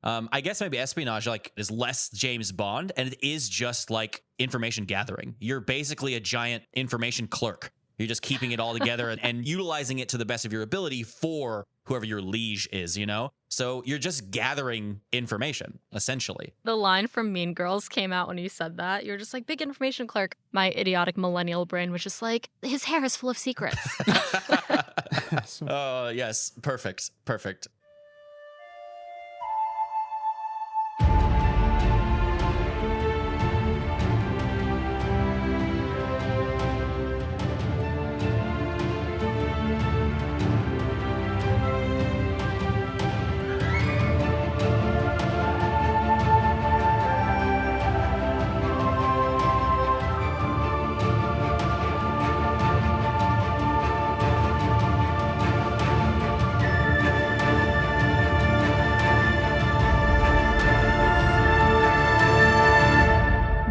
I guess maybe espionage like is less James Bond, and it is just like information gathering. You're basically a giant information clerk. You're just keeping it all together and utilizing it to the best of your ability for whoever your liege is, you know? So you're just gathering information, essentially. The line from Mean Girls came out when you said that. You're just like, big information clerk. My idiotic millennial brain was just like, his hair is full of secrets. Oh, yes. Perfect. Perfect.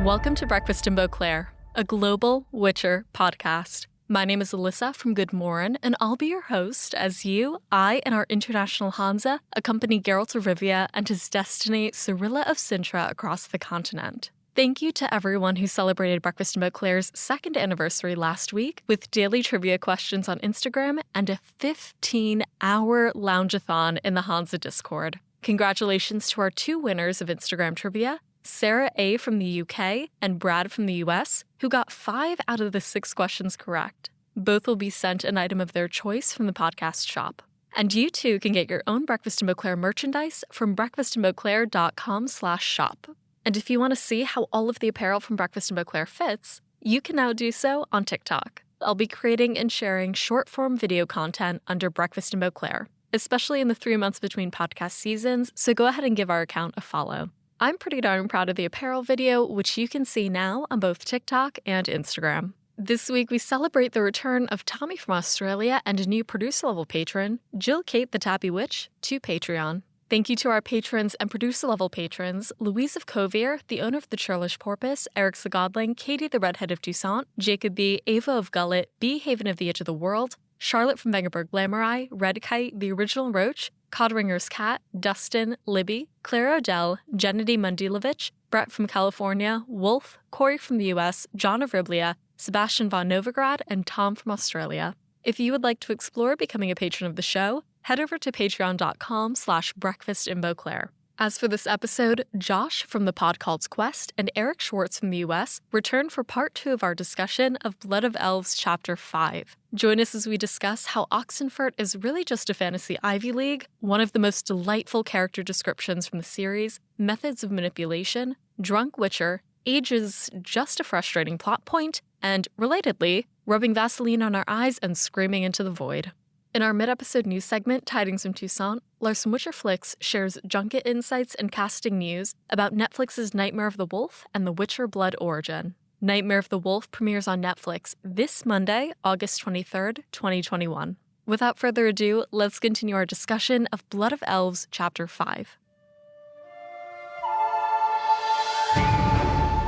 Welcome to Breakfast in Beauclair, a global Witcher podcast. My name is Alyssa from GoodMorhen, and I'll be your host as I, and our international hanza accompany Geralt of Rivia and his destiny, Cirilla of Cintra, across the continent. Thank you to everyone who celebrated Breakfast in Beauclair's second anniversary last week with daily trivia questions on Instagram and a 15-hour lounge-a-thon in the Hanza Discord. Congratulations to our two winners of Instagram trivia, Sarah A. from the UK and Brad from the US, who got 5 out of the 6 questions correct. Both will be sent an item of their choice from the podcast shop. And you too can get your own Breakfast in Beauclair merchandise from breakfastinbeauclair.com/shop. And if you want to see how all of the apparel from Breakfast in Beauclair fits, you can now do so on TikTok. I'll be creating and sharing short-form video content under Breakfast in Beauclair, especially in the 3 months between podcast seasons, so go ahead and give our account a follow. I'm pretty darn proud of the apparel video, which you can see now on both TikTok and Instagram. This week, we celebrate the return of Tommy from Australia and a new producer-level patron, Jill Kate the Tappy Witch, to Patreon. Thank you to our patrons and producer-level patrons, Louise of Covier, the owner of the Churlish Porpoise, Erick the Godling, Katie the Redhead of Toussaint, Jacob B., Ava of Gullet, B. Haven of the Edge of the World, Charlotte from Vengerberg Glamorai, Red Kite, the Original Roach, Codringer's Cat, Dustin, Libby, Claire Odell, Gennady Mundilovich, Brett from California, Wolf, Corey from the US, John of Riblia, Sebastian von Novigrad, and Tom from Australia. If you would like to explore becoming a patron of the show, head over to patreon.com/breakfastinbeauclair. As for this episode, Josh from the Podcalt's Quest and Erick Schwartz from the US return for part 2 of our discussion of Blood of Elves Chapter 5. Join us as we discuss how Oxenfurt is really just a fantasy Ivy League, one of the most delightful character descriptions from the series, methods of manipulation, drunk Witcher, age is just a frustrating plot point, and, relatedly, rubbing Vaseline on our eyes and screaming into the void. In our mid-episode news segment, Tidings from Toussaint, Larson Witcher Flicks shares junket insights and casting news about Netflix's Nightmare of the Wolf and the Witcher Blood origin. Nightmare of the Wolf premieres on Netflix this Monday, August 23rd, 2021. Without further ado, let's continue our discussion of Blood of Elves Chapter 5.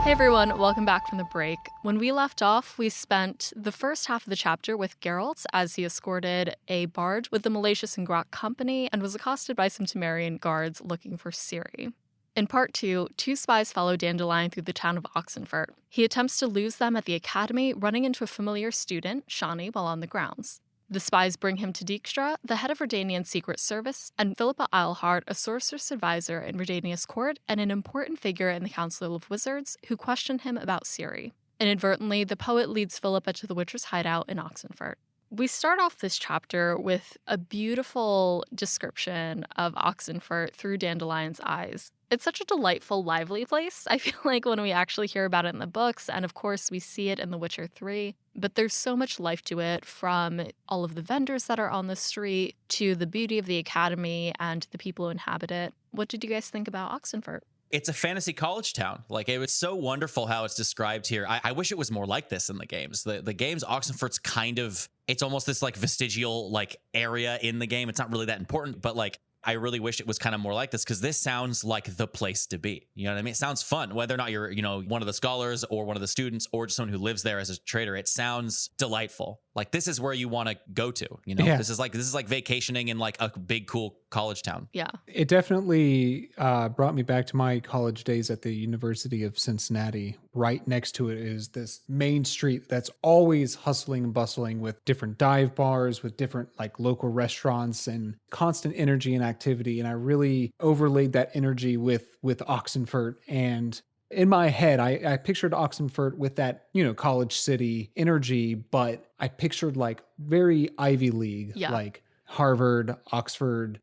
Hey everyone, welcome back from the break. When we left off, we spent the first half of the chapter with Geralt as he escorted a barge with the Malicious and Grok company and was accosted by some Temerian guards looking for Ciri. In part 2, 2 spies follow Dandelion through the town of Oxenfurt. He attempts to lose them at the academy, running into a familiar student, Shani, while on the grounds. The spies bring him to Dijkstra, the head of Redanian's secret service, and Philippa Eilhart, a sorceress advisor in Redania's court and an important figure in the Council of Wizards, who question him about Ciri. Inadvertently, the poet leads Philippa to the Witcher's hideout in Oxenfurt. We start off this chapter with a beautiful description of Oxenfurt through Dandelion's eyes. It's such a delightful, lively place, I feel like, when we actually hear about it in the books, and of course we see it in The Witcher 3, but there's so much life to it, from all of the vendors that are on the street to the beauty of the academy and the people who inhabit it. What did you guys think about Oxenfurt? It's a fantasy college town. Like, it was so wonderful how it's described here. I wish it was more like this in the games. The games, Oxenfurt's kind of, it's almost this like vestigial like area in the game. It's not really that important, but like, I really wish it was kind of more like this, because this sounds like the place to be. You know what I mean? It sounds fun, whether or not you're, one of the scholars or one of the students or just someone who lives there as a trader. It sounds delightful. like this is where you want to go to, you know. Yeah. This is like vacationing in like a big cool college town. Yeah. It definitely brought me back to my college days at the University of Cincinnati. Right next to it is this main street that's always hustling and bustling with different dive bars, with different like local restaurants and constant energy and activity. And I really overlaid that energy with Oxenfurt. And in my head, I pictured Oxenfurt with that, you know, college city energy, but I pictured like very Ivy League, like Harvard, Oxford,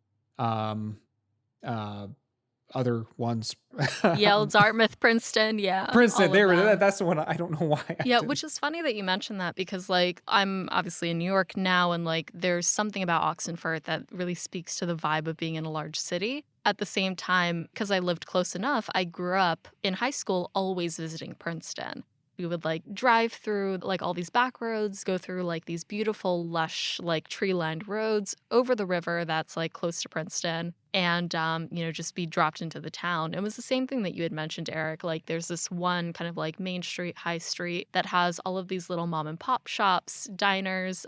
other ones. Yale, Dartmouth, Princeton. Yeah. Princeton. That's the one. I don't know why. Which is funny that you mentioned that because like I'm obviously in New York now and like there's something about Oxenfurt that really speaks to the vibe of being in a large city. At the same time, because I lived close enough, I grew up in high school always visiting Princeton. We would like drive through like all these back roads, go through like these beautiful, lush, like tree-lined roads over the river that's like close to Princeton and, you know, just be dropped into the town. It was the same thing that you had mentioned, Eric. Like there's this one kind of like main street, high street that has all of these little mom and pop shops, diners,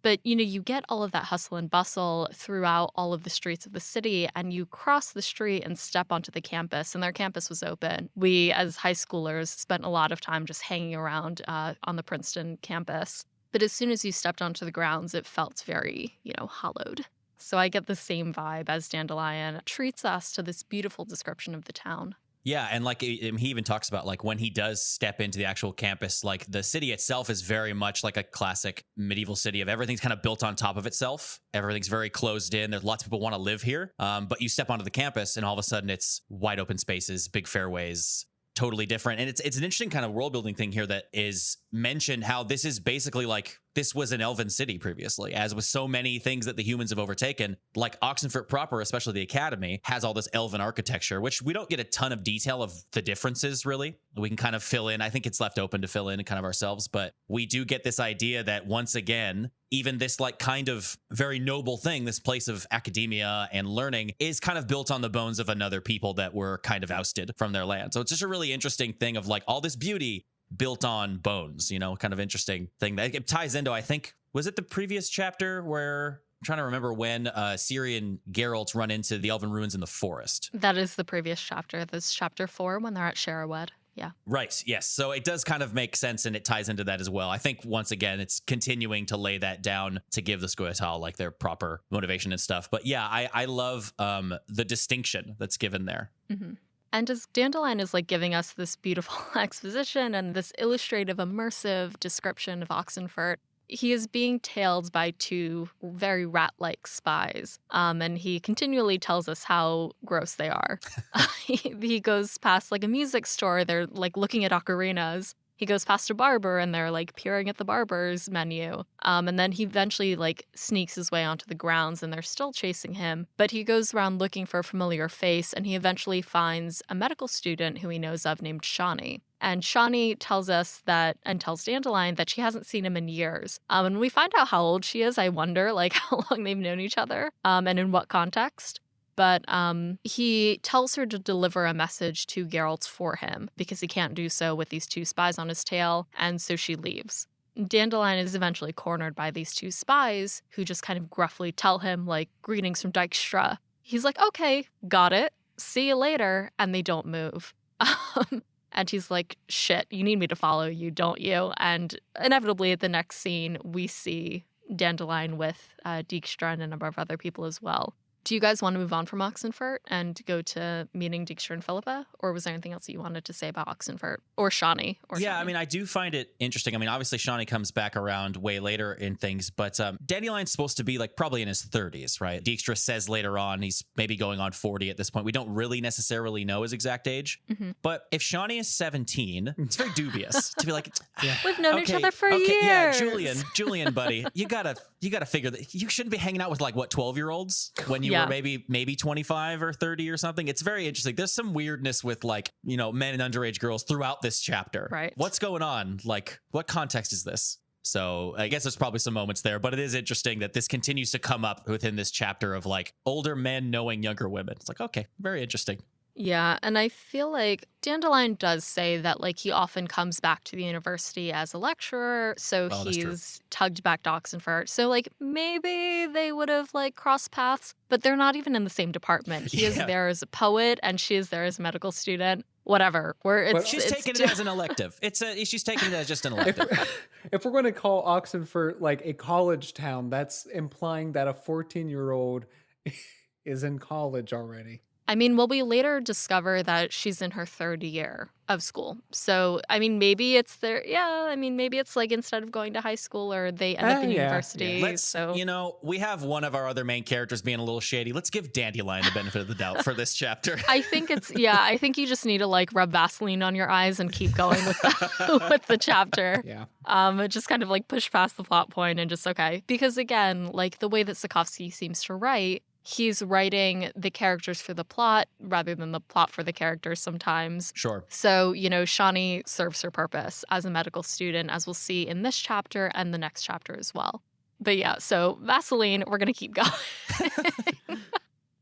but, you know, you get all of that hustle and bustle throughout all of the streets of the city and you cross the street and step onto the campus and their campus was open. We, as high schoolers, spent a lot of time just hanging around on the Princeton campus. But as soon as you stepped onto the grounds, it felt very, you know, hollowed. So I get the same vibe as Dandelion treats us to this beautiful description of the town. Yeah, and like he even talks about like when he does step into the actual campus, like the city itself is very much like a classic medieval city of everything's kind of built on top of itself. Everything's very closed in. There's lots of people want to live here, but you step onto the campus and all of a sudden it's wide open spaces, big fairways, totally different. And it's an interesting kind of world building thing here that is mentioned how this is basically like this was an elven city previously, as with so many things that the humans have overtaken. Like Oxenfurt proper, especially the academy, has all this elven architecture, which we don't get a ton of detail of the differences really. We can kind of fill in. I think it's left open to fill in kind of ourselves, but we do get this idea that once again, even this like kind of very noble thing, this place of academia and learning is kind of built on the bones of another people that were kind of ousted from their land. So it's just a really interesting thing of like all this beauty built on bones, you know, kind of interesting thing that it ties into, I think, was it the previous chapter where I'm trying to remember when Ciri and Geralt run into the elven ruins in the forest. That is the previous chapter. This is chapter 4 when they're at Sherwood. Yeah. Right. Yes. So it does kind of make sense and it ties into that as well. I think once again, it's continuing to lay that down to give the Scoia'tael like their proper motivation and stuff. But yeah, I love the distinction that's given there. Mm-hmm. And as Dandelion is like giving us this beautiful exposition and this illustrative, immersive description of Oxenfurt, he is being tailed by 2 very rat-like spies. And he continually tells us how gross they are. He goes past like a music store. They're like looking at ocarinas. He goes past a barber and they're like peering at the barber's menu. And then he eventually like sneaks his way onto the grounds and they're still chasing him. But he goes around looking for a familiar face and he eventually finds a medical student who he knows of named Shawnee. And Shawnee tells us that, and tells Dandelion that she hasn't seen him in years. And when we find out how old she is, I wonder like how long they've known each other and in what context. But he tells her to deliver a message to Geralt for him because he can't do so with these 2 spies on his tail, and so she leaves. Dandelion is eventually cornered by these 2 spies who just kind of gruffly tell him, like, greetings from Dijkstra. He's like, okay, got it, see you later, and they don't move. And he's like, shit, you need me to follow you, don't you? And inevitably at the next scene, we see Dandelion with Dijkstra and a number of other people as well. Do you guys want to move on from Oxenfurt and go to meeting Dijkstra and Philippa? Or was there anything else that you wanted to say about Oxenfurt? Or Shawnee? Yeah, I mean, I do find it interesting. I mean, obviously, Shawnee comes back around way later in things, but Dandelion's supposed to be like probably in his 30s, right? Dijkstra says later on he's maybe going on 40 at this point. We don't really necessarily know his exact age. Mm-hmm. But if Shawnee is 17, it's very dubious to be like, we've known each other for years. Yeah, Julian, buddy, you gotta figure that you shouldn't be hanging out with like what 12-year-olds when you were maybe 25 or 30 or something. It's very interesting. There's some weirdness with like, you know, men and underage girls throughout this chapter. Right. What's going on? Like, what context is this? So I guess there's probably some moments there, but it is interesting that this continues to come up within this chapter of like older men knowing younger women. It's like, okay, very interesting. Yeah, and I feel like Dandelion does say that like he often comes back to the university as a lecturer, so Oh, that's true. he's tugged back to Oxenfurt. So like maybe they would have like crossed paths, but they're not even in the same department. He is Yeah. there as a poet and she is there as a medical student. Whatever. She's taking it as an elective. She's taking it as just an elective. If we're going to call Oxenfurt like a college town, that's implying that a 14-year-old is in college already. I mean, well, we later discover that she's in her third year of school. So, I mean, maybe it's maybe it's like instead of going to high school or they end up in university. Yeah. We have one of our other main characters being a little shady. Let's give Dandelion the benefit of the doubt for this chapter. I think I think you just need to like rub Vaseline on your eyes and keep going with with the chapter. Yeah. Just kind of like push past the plot point and just okay. Because again, like the way that Sapkowski seems to write, he's writing the characters for the plot rather than the plot for the characters sometimes. Sure. So, Shani serves her purpose as a medical student, as we'll see in this chapter and the next chapter as well. But yeah, so Vaseline, we're going to keep going.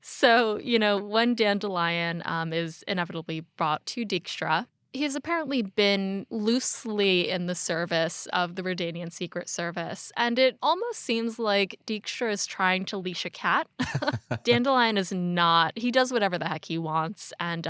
So, when Dandelion is inevitably brought to Dijkstra, he's apparently been loosely in the service of the Redanian Secret Service, and it almost seems like Dijkstra is trying to leash a cat. Dandelion is not. He does whatever the heck he wants, and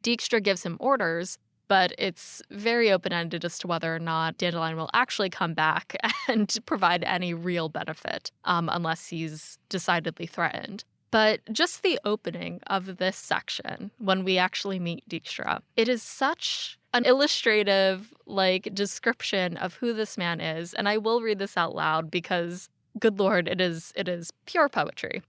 Dijkstra gives him orders, but it's very open-ended as to whether or not Dandelion will actually come back and provide any real benefit, unless he's decidedly threatened. But just the opening of this section, when we actually meet Dijkstra, it is such an illustrative, description of who this man is. And I will read this out loud because, good Lord, it is pure poetry.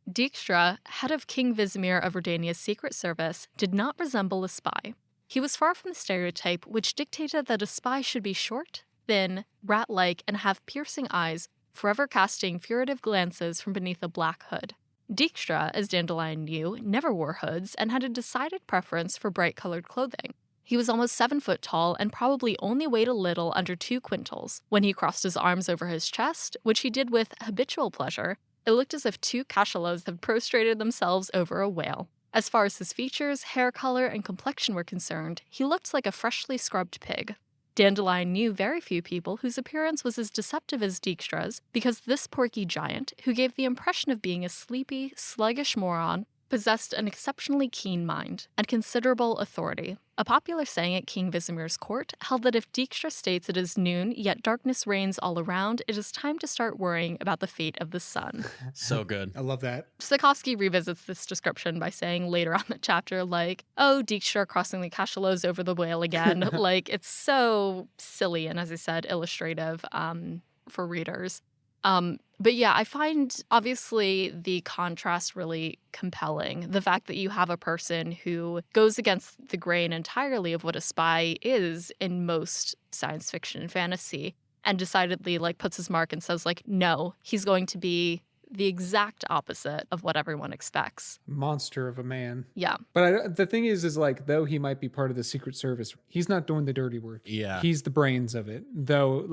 Dijkstra, head of King Vizimir of Redania's secret service, did not resemble a spy. He was far from the stereotype which dictated that a spy should be short, thin, rat-like, and have piercing eyes, forever casting furtive glances from beneath a black hood. Dijkstra, as Dandelion knew, never wore hoods and had a decided preference for bright-colored clothing. He was almost 7 foot tall and probably only weighed a little under 2 quintals. When he crossed his arms over his chest, which he did with habitual pleasure, it looked as if 2 cachalots had prostrated themselves over a whale. As far as his features, hair color, and complexion were concerned, he looked like a freshly scrubbed pig. Dandelion knew very few people whose appearance was as deceptive as Dijkstra's, because this porky giant, who gave the impression of being a sleepy, sluggish moron, possessed an exceptionally keen mind and considerable authority. A popular saying at King Vizimir's court held that if Dijkstra states it is noon, yet darkness reigns all around, it is time to start worrying about the fate of the sun. So good. I love that. Sapkowski revisits this description by saying later on the chapter, oh, Dijkstra crossing the cachalots over the whale again. It's so silly and, as I said, illustrative for readers. But yeah, I find obviously the contrast really compelling. The fact that you have a person who goes against the grain entirely of what a spy is in most science fiction and fantasy and decidedly puts his mark and says no, he's going to be the exact opposite of what everyone expects. Monster of a man. Yeah. But the thing is though he might be part of the Secret Service, he's not doing the dirty work. Yeah. He's the brains of it. Though,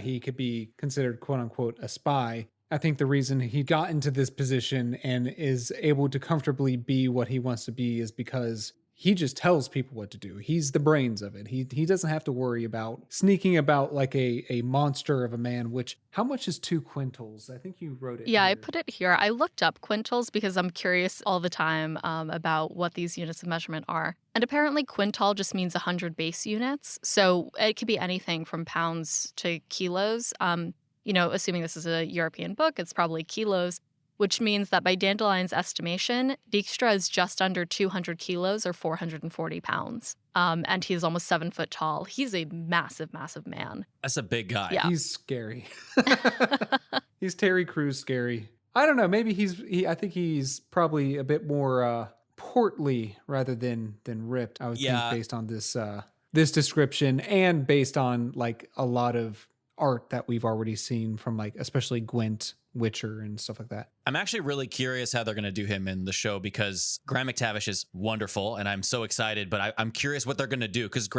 he could be considered, quote unquote, a spy. I think the reason he got into this position and is able to comfortably be what he wants to be is because he just tells people what to do. He's the brains of it. He doesn't have to worry about sneaking about like a monster of a man, which, how much is 2 quintals? I think you wrote it. Yeah, here. I put it here. I looked up quintals because I'm curious all the time about what these units of measurement are. And apparently quintal just means 100 base units. So it could be anything from pounds to kilos. Assuming this is a European book, it's probably kilos. Which means that by Dandelion's estimation, Dijkstra is just under 200 kilos or 440 pounds. And he's almost 7 foot tall. He's a massive, massive man. That's a big guy. Yeah. He's scary. He's Terry Crews scary. I don't know. Maybe I think he's probably a bit more portly rather than ripped. I would think based on this description and based on a lot of art that we've already seen from especially Gwent, Witcher, and stuff like that. I'm actually really curious how they're going to do him in the show because Graham McTavish is wonderful and I'm so excited, but I'm curious what they're going to do because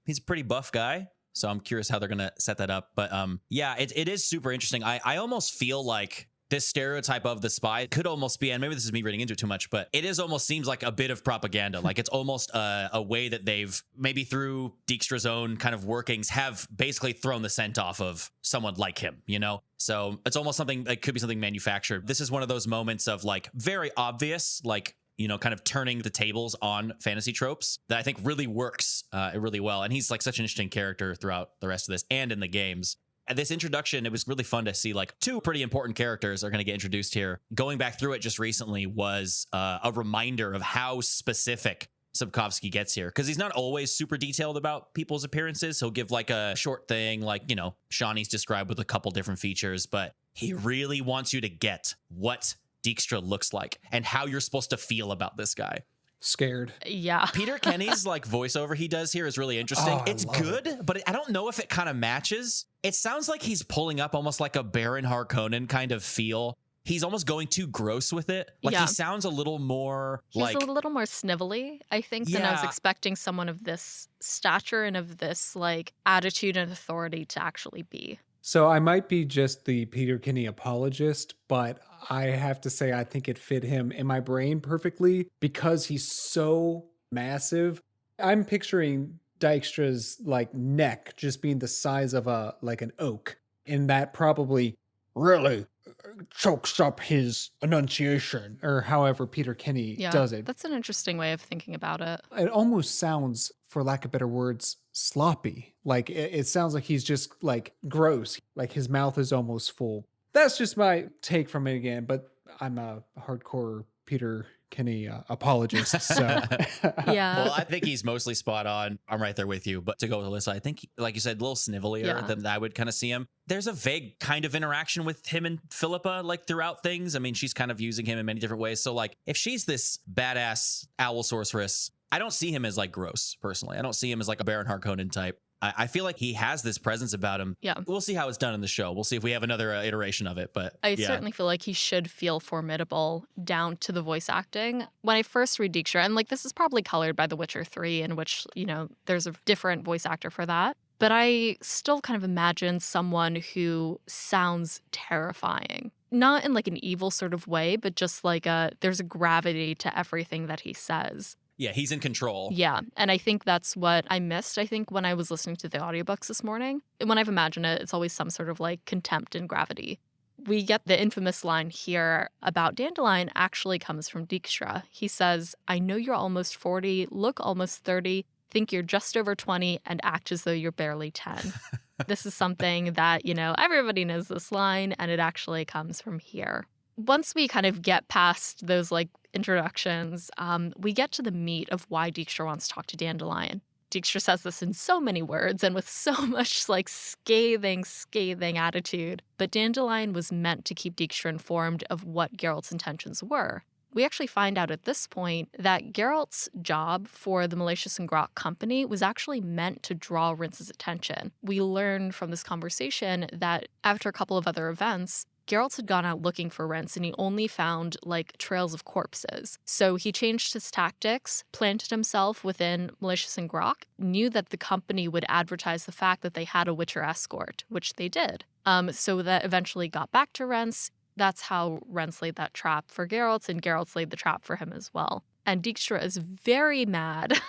he's a pretty buff guy. So I'm curious how they're going to set that up. But it is super interesting. I almost feel like this stereotype of the spy could almost be, and maybe this is me reading into it too much, but it is almost seems like a bit of propaganda. Like it's almost a way that they've, maybe through Dijkstra's own kind of workings, have basically thrown the scent off of someone like him, you know? So it's almost something that could be something manufactured. This is one of those moments of like very obvious, like, you know, kind of turning the tables on fantasy tropes that I think really works really well. And he's like such an interesting character throughout the rest of this and in the games. At this introduction, it was really fun to see like two pretty important characters are going to get introduced here. Going back through it just recently was a reminder of how specific Sapkowski gets here, because he's not always super detailed about people's appearances. He'll give like a short thing, like, you know, Shawnee's described with a couple different features, but he really wants you to get what Dijkstra looks like and how you're supposed to feel about this guy. Scared. Yeah. Peter Kenny's like voiceover he does here is really interesting. Oh, it's good, but I don't know if it kind of matches. It sounds like he's pulling up almost like a Baron Harkonnen kind of feel. He's almost going too gross with it. Like Yeah. he sounds a little more He's like a little more snivelly, I think, than I was Yeah. expecting someone of this stature and of this like attitude and authority to actually be. So I might be just the Peter Kinney apologist, but I have to say I think it fit him in my brain perfectly because he's so massive. I'm picturing Dijkstra's like neck just being the size of a like an oak, and that probably really chokes up his enunciation, or however Peter Kinney Yeah. does it. That's an interesting way of thinking about it. It almost sounds, for lack of better words, sloppy. Like it sounds like he's just like gross. Like his mouth is almost full. That's just my take from it again, but I'm a hardcore Peter Kinney apologist. So Yeah. well, I think he's mostly spot on. I'm right there with you. But to go with Alyssa, I think, like you said, a little snivelier Yeah. than I would kind of see him. There's a vague kind of interaction with him and Philippa, like throughout things. I mean, she's kind of using him in many different ways. So, like, if she's this badass owl sorceress, I don't see him as like gross, personally. I don't see him as like a Baron Harkonnen type. I feel like he has this presence about him. Yeah. We'll see how it's done in the show. We'll see if we have another iteration of it. But I yeah. certainly feel like he should feel formidable down to the voice acting. When I first read Dijkstra, and like this is probably colored by The Witcher 3, in which, you know, there's a different voice actor for that. But I still kind of imagine someone who sounds terrifying. Not in like an evil sort of way, but just like there's a gravity to everything that he says. Yeah, he's in control. Yeah, and I think that's what I missed, I think, when I was listening to the audiobooks this morning. When I've imagined it, it's always some sort of like contempt and gravity. We get the infamous line here about Dandelion actually comes from Dijkstra. He says, "I know you're almost 40, look almost 30, think you're just over 20, and act as though you're barely 10. This is something that, you know, everybody knows this line, and it actually comes from here. Once we kind of get past those like introductions, we get to the meat of why Dijkstra wants to talk to Dandelion. Dijkstra says this in so many words and with so much like scathing attitude. But Dandelion was meant to keep Dijkstra informed of what Geralt's intentions were. We actually find out at this point that Geralt's job for the Malicious and Grot company was actually meant to draw Rince's attention. We learn from this conversation that after a couple of other events, Geralt had gone out looking for Rince and he only found like trails of corpses. So he changed his tactics, planted himself within Malicious and Grok, knew that the company would advertise the fact that they had a Witcher escort, which they did. So that eventually got back to Rence. That's how Rence laid that trap for Geralt, and Geralt laid the trap for him as well. And Dijkstra is very mad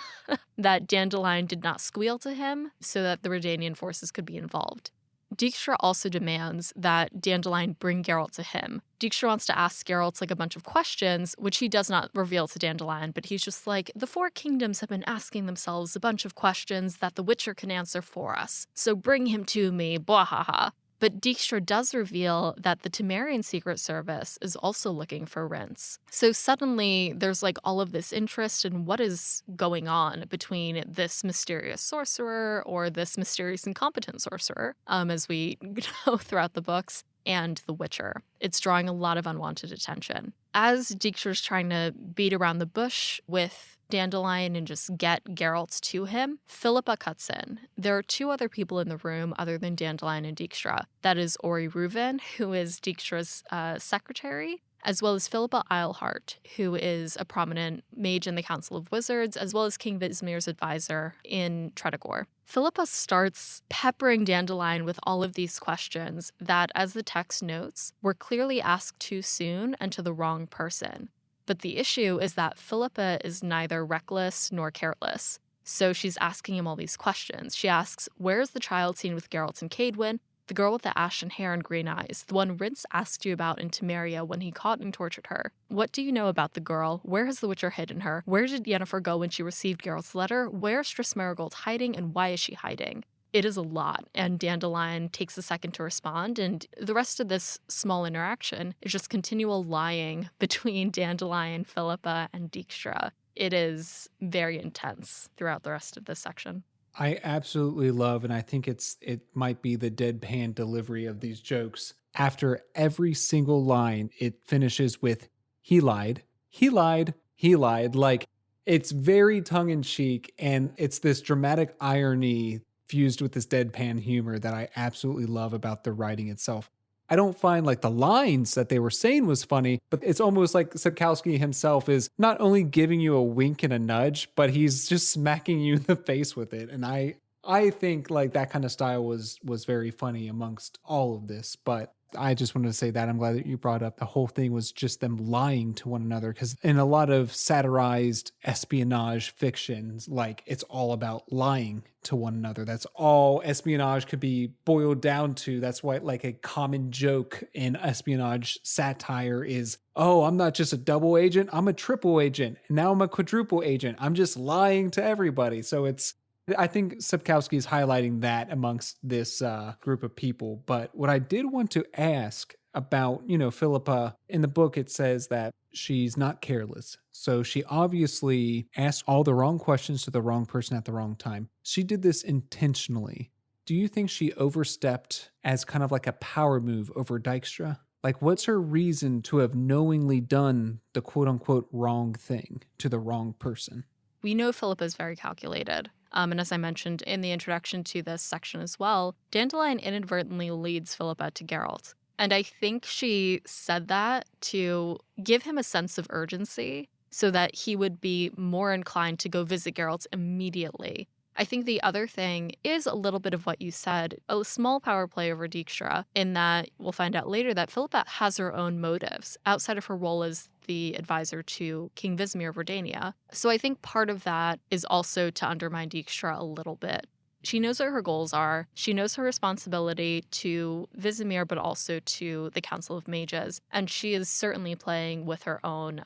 that Dandelion did not squeal to him so that the Redanian forces could be involved. Dijkstra also demands that Dandelion bring Geralt to him. Dijkstra wants to ask Geralt like a bunch of questions, which he does not reveal to Dandelion, but he's just like, the Four Kingdoms have been asking themselves a bunch of questions that the Witcher can answer for us. So bring him to me, bwahaha. But Dijkstra does reveal that the Temerian Secret Service is also looking for Rince. So suddenly there's like all of this interest in what is going on between this mysterious sorcerer or this mysterious incompetent sorcerer, as we go throughout the books, and the Witcher. It's drawing a lot of unwanted attention. As Dijkstra's trying to beat around the bush with Dandelion and just get Geralt to him, Philippa cuts in. There are two other people in the room other than Dandelion and Dijkstra. That is Ori Reuven, who is Dijkstra's secretary, as well as Philippa Eilhart, who is a prominent mage in the Council of Wizards, as well as King Vizmir's advisor in Tredegor. Philippa starts peppering Dandelion with all of these questions that, as the text notes, were clearly asked too soon and to the wrong person. But the issue is that Philippa is neither reckless nor careless. So she's asking him all these questions. She asks, where's the child seen with Geralt and Cadwyn? The girl with the ashen hair and green eyes, the one Rince asked you about in Temeria when he caught and tortured her. What do you know about the girl? Where has the Witcher hidden her? Where did Yennefer go when she received Geralt's letter? Where is Triss Merigold hiding, and why is she hiding? It is a lot, and Dandelion takes a second to respond, and the rest of this small interaction is just continual lying between Dandelion, Philippa, and Dijkstra. It is very intense throughout the rest of this section. I absolutely love, and I think it might be the deadpan delivery of these jokes. After every single line, it finishes with, he lied, he lied, he lied. Like, it's very tongue-in-cheek, and it's this dramatic irony fused with this deadpan humor that I absolutely love about the writing itself. I don't find like the lines that they were saying was funny, but it's almost like Sapkowski himself is not only giving you a wink and a nudge, but he's just smacking you in the face with it. And I think like that kind of style was very funny amongst all of this. But I just wanted to say that I'm glad that you brought up the whole thing was just them lying to one another, because in a lot of satirized espionage fictions, like it's all about lying to one another. That's all espionage could be boiled down to. That's why like a common joke in espionage satire is, oh, I'm not just a double agent, I'm a triple agent. And now I'm a quadruple agent. I'm just lying to everybody. So I think Sapkowski is highlighting that amongst this group of people. But what I did want to ask about, Philippa, in the book, it says that she's not careless. So she obviously asked all the wrong questions to the wrong person at the wrong time. She did this intentionally. Do you think she overstepped as kind of like a power move over Dijkstra? Like, what's her reason to have knowingly done the quote unquote wrong thing to the wrong person? We know Philippa is very calculated. And as I mentioned in the introduction to this section as well, Dandelion inadvertently leads Philippa to Geralt. And I think she said that to give him a sense of urgency so that he would be more inclined to go visit Geralt immediately. I think the other thing is a little bit of what you said, a small power play over Dijkstra, in that we'll find out later that Philippa has her own motives outside of her role as the advisor to King Vizimir of Redania. So I think part of that is also to undermine Dijkstra a little bit. She knows what her goals are. She knows her responsibility to Vizimir, but also to the Council of Mages. And she is certainly playing with her own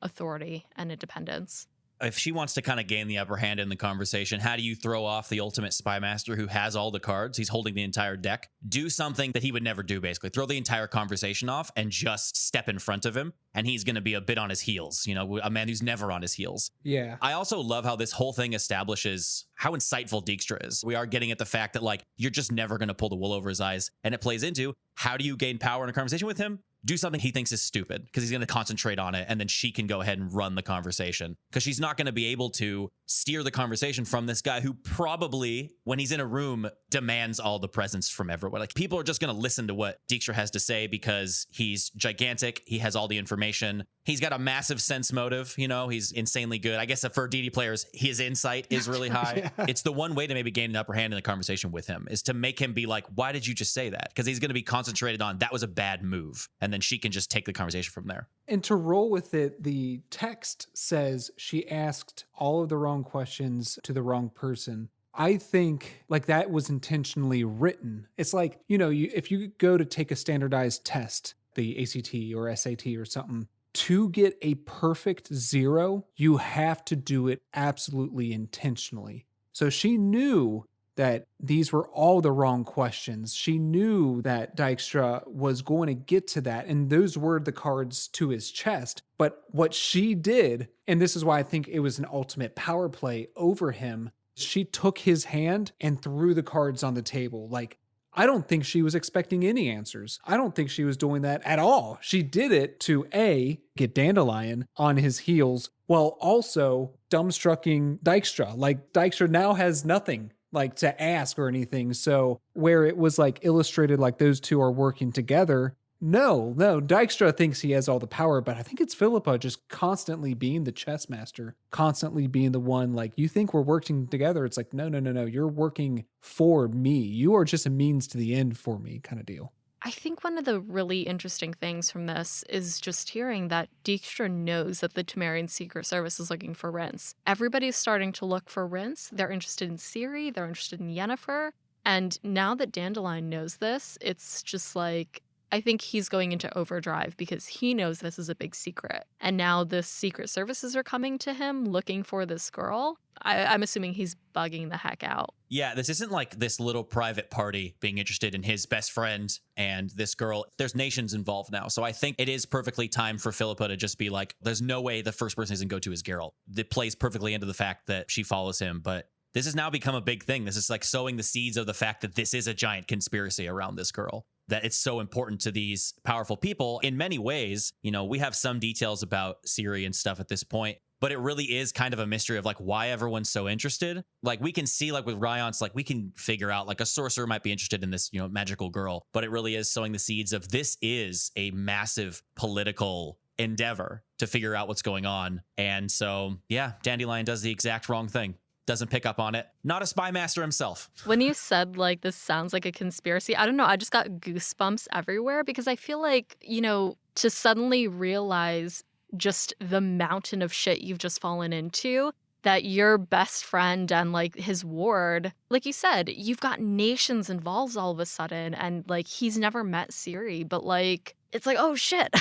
authority and independence. If she wants to kind of gain the upper hand in the conversation, how do you throw off the ultimate spy master who has all the cards? He's holding the entire deck. Do something that he would never do, basically. Throw the entire conversation off and just step in front of him, and he's going to be a bit on his heels. A man who's never on his heels. Yeah. I also love how this whole thing establishes how insightful Dijkstra is. We are getting at the fact that, like, you're just never going to pull the wool over his eyes. And it plays into, how do you gain power in a conversation with him? Do something he thinks is stupid, because he's going to concentrate on it, and then she can go ahead and run the conversation, because she's not going to be able to steer the conversation from this guy who probably, when he's in a room, demands all the presence from everyone. Like, people are just going to listen to what Dijkstra has to say because he's gigantic, he has all the information, he's got a massive sense motive, he's insanely good. I guess for DD players, his insight is really high. Yeah. It's the one way to maybe gain an upper hand in the conversation with him, is to make him be like, why did you just say that? Because he's going to be concentrated on, that was a bad move. And then she can just take the conversation from there. And to roll with it, the text says she asked all of the wrong questions to the wrong person. I think like that was intentionally written. It's like, if you go to take a standardized test, the ACT or SAT or something, to get a perfect 0, you have to do it absolutely intentionally. So she knew that these were all the wrong questions. She knew that Dijkstra was going to get to that, and those were the cards to his chest. But what she did, and this is why I think it was an ultimate power play over him, she took his hand and threw the cards on the table. Like, I don't think she was expecting any answers. I don't think she was doing that at all. She did it to A, get Dandelion on his heels, while also dumbstrucking Dijkstra. Like, Dijkstra now has nothing like to ask or anything. So where it was like illustrated like those two are working together, No, Dykstra thinks he has all the power, but I think it's Philippa just constantly being the chess master, constantly being the one like, you think we're working together. It's like, no. You're working for me. You are just a means to the end for me kind of deal. I think one of the really interesting things from this is just hearing that Dijkstra knows that the Temerian Secret Service is looking for Rince. Everybody's starting to look for Rince. They're interested in Ciri. They're interested in Yennefer. And now that Dandelion knows this, it's just like, I think he's going into overdrive because he knows this is a big secret. And now the Secret Services are coming to him looking for this girl. I'm assuming he's bugging the heck out. Yeah, this isn't like this little private party being interested in his best friend and this girl. There's nations involved now. So I think it is perfectly timed for Philippa to just be like, there's no way the first person he's going to go to is Geralt. It plays perfectly into the fact that she follows him. But this has now become a big thing. This is like sowing the seeds of the fact that this is a giant conspiracy around this girl, that it's so important to these powerful people in many ways. You know, we have some details about Ciri and stuff at this point, but it really is kind of a mystery of like why everyone's so interested. Like we can see like with Ryan's, like we can figure out like a sorcerer might be interested in this, you know, magical girl, but it really is sowing the seeds of this is a massive political endeavor to figure out what's going on. And so, yeah, Dandelion does the exact wrong thing. Doesn't pick up on it. Not a spy master himself. When you said, like, this sounds like a conspiracy, I don't know. I just got goosebumps everywhere because I feel like, you know, to suddenly realize just the mountain of shit you've just fallen into, that your best friend and, like, his ward, like you said, you've got nations involved all of a sudden. And, like, he's never met Ciri, but, like, it's like, oh, shit.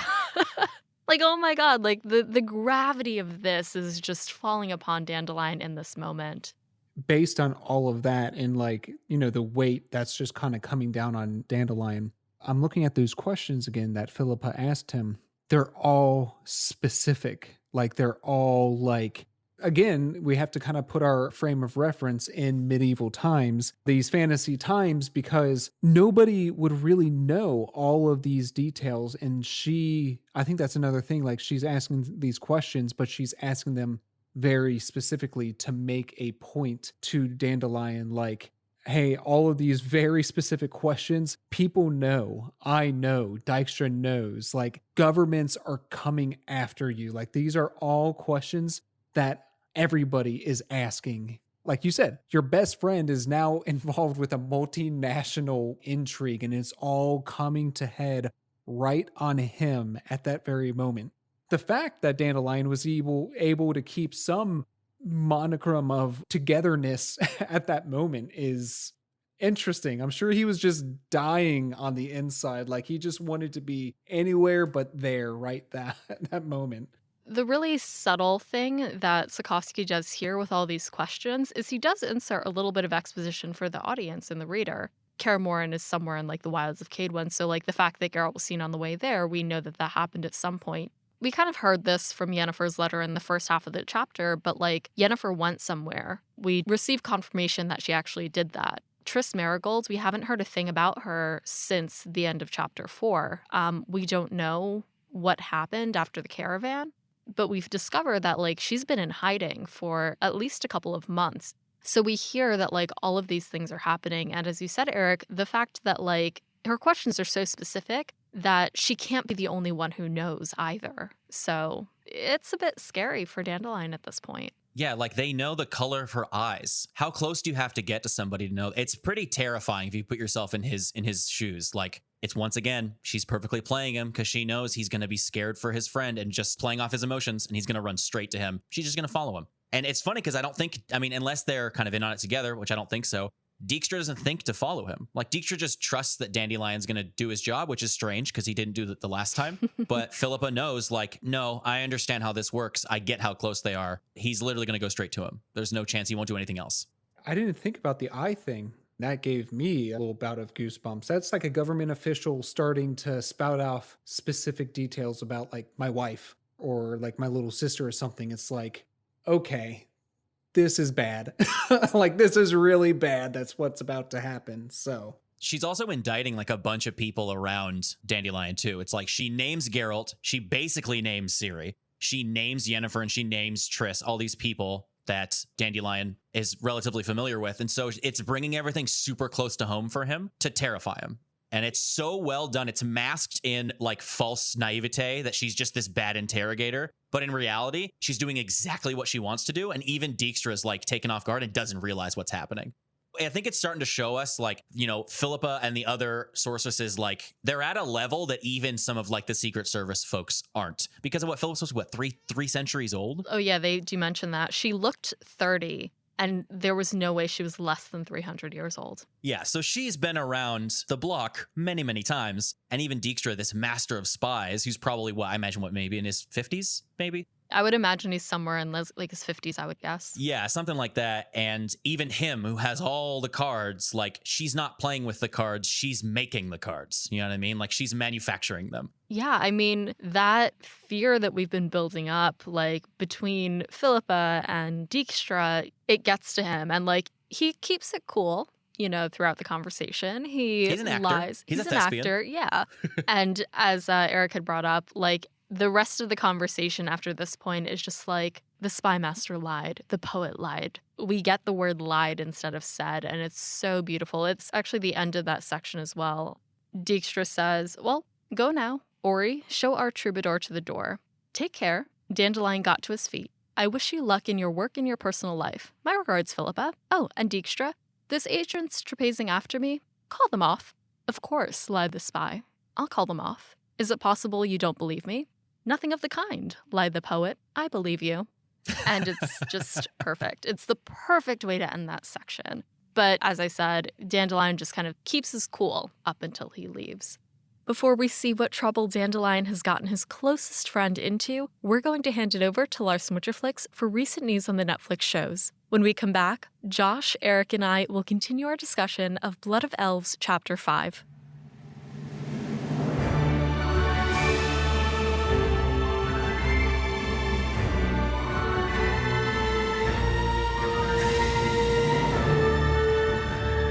Like, oh my God, like the gravity of this is just falling upon Dandelion in this moment. Based on all of that and like, you know, the weight that's just kind of coming down on Dandelion, I'm looking at those questions again that Philippa asked him. They're all specific. Like they're all like, again, we have to kind of put our frame of reference in medieval times, these fantasy times, because nobody would really know all of these details. And I think that's another thing, like she's asking these questions, but she's asking them very specifically to make a point to Dandelion, like, hey, all of these very specific questions, people know, I know, Dykstra knows, like governments are coming after you. Like these are all questions that everybody is asking. Like you said, your best friend is now involved with a multinational intrigue and it's all coming to head right on him at that very moment. The fact that Dandelion was able to keep some monochrome of togetherness at that moment is interesting. I'm sure he was just dying on the inside. Like he just wanted to be anywhere but there right that moment. The really subtle thing that Sapkowski does here with all these questions is he does insert a little bit of exposition for the audience and the reader. Kaer Morhen is somewhere in like the wilds of Cadwyn, so like the fact that Geralt was seen on the way there, we know that that happened at some point. We kind of heard this from Yennefer's letter in the first half of the chapter, but like Yennefer went somewhere. We received confirmation that she actually did that. Triss Merigold, we haven't heard a thing about her since the end of chapter 4. We don't know what happened after the caravan. But we've discovered that, like, she's been in hiding for at least a couple of months. So we hear that, like, all of these things are happening. And as you said, Erick, the fact that, like, her questions are so specific that she can't be the only one who knows either. So it's a bit scary for Dandelion at this point. Yeah, like they know the color of her eyes. How close do you have to get to somebody to know? It's pretty terrifying if you put yourself in his shoes. Like, it's once again, she's perfectly playing him because she knows he's going to be scared for his friend and just playing off his emotions, and he's going to run straight to him. She's just going to follow him. And it's funny because I mean, unless they're kind of in on it together, which I don't think so, Dijkstra doesn't think to follow him. Like, Dijkstra just trusts that Dandelion's going to do his job, which is strange because he didn't do that the last time. But Philippa knows, like, no, I understand how this works. I get how close they are. He's literally going to go straight to him. There's no chance he won't do anything else. I didn't think about the eye thing. That gave me a little bout of goosebumps. That's like a government official starting to spout off specific details about, like, my wife or, like, my little sister or something. It's like, okay, this is bad. Like, this is really bad. That's what's about to happen. So she's also indicting like a bunch of people around Dandelion too. It's like she names Geralt. She basically names Ciri. She names Yennefer and she names Triss, all these people that Dandelion is relatively familiar with. And so it's bringing everything super close to home for him to terrify him. And it's so well done. It's masked in like false naivete that she's just this bad interrogator. But in reality, she's doing exactly what she wants to do. And even Dijkstra is like taken off guard and doesn't realize what's happening. I think it's starting to show us like, you know, Philippa and the other sorceresses, like they're at a level that even some of like the Secret Service folks aren't, because of what Philippa was, what, three centuries old? Oh yeah, they do mention that. She looked 30 and there was no way she was less than 300 years old. Yeah, so she's been around the block many, many times. And even Dijkstra, this master of spies, who's probably, what, I imagine, what, maybe in his 50s, maybe? I would imagine he's somewhere in like his 50s, I would guess. Yeah, something like that. And even him, who has all the cards, like she's not playing with the cards, she's making the cards. You know what I mean? Like she's manufacturing them. Yeah, I mean, that fear that we've been building up, like between Philippa and Dijkstra, it gets to him. And like he keeps it cool, you know, throughout the conversation. He's an actor. Lies. He's a an thespian. Actor, yeah. And as Erick had brought up, like the rest of the conversation after this point is just like, the spy master lied, the poet lied. We get the word lied instead of said, and it's so beautiful. It's actually the end of that section as well. Dijkstra says, well, go now. Ori, show our troubadour to the door. Take care. Dandelion got to his feet. I wish you luck in your work and your personal life. My regards, Philippa. Oh, and Dijkstra, those agents trapezing after me, call them off. Of course, lied the spy. I'll call them off. Is it possible you don't believe me? Nothing of the kind, lied the poet. I believe you. And it's just perfect. It's the perfect way to end that section. But as I said, Dandelion just kind of keeps his cool up until he leaves. Before we see what trouble Dandelion has gotten his closest friend into, we're going to hand it over to Lars Mutterflix for recent news on the Netflix shows. When we come back, Josh, Erick, and I will continue our discussion of Blood of Elves Chapter 5.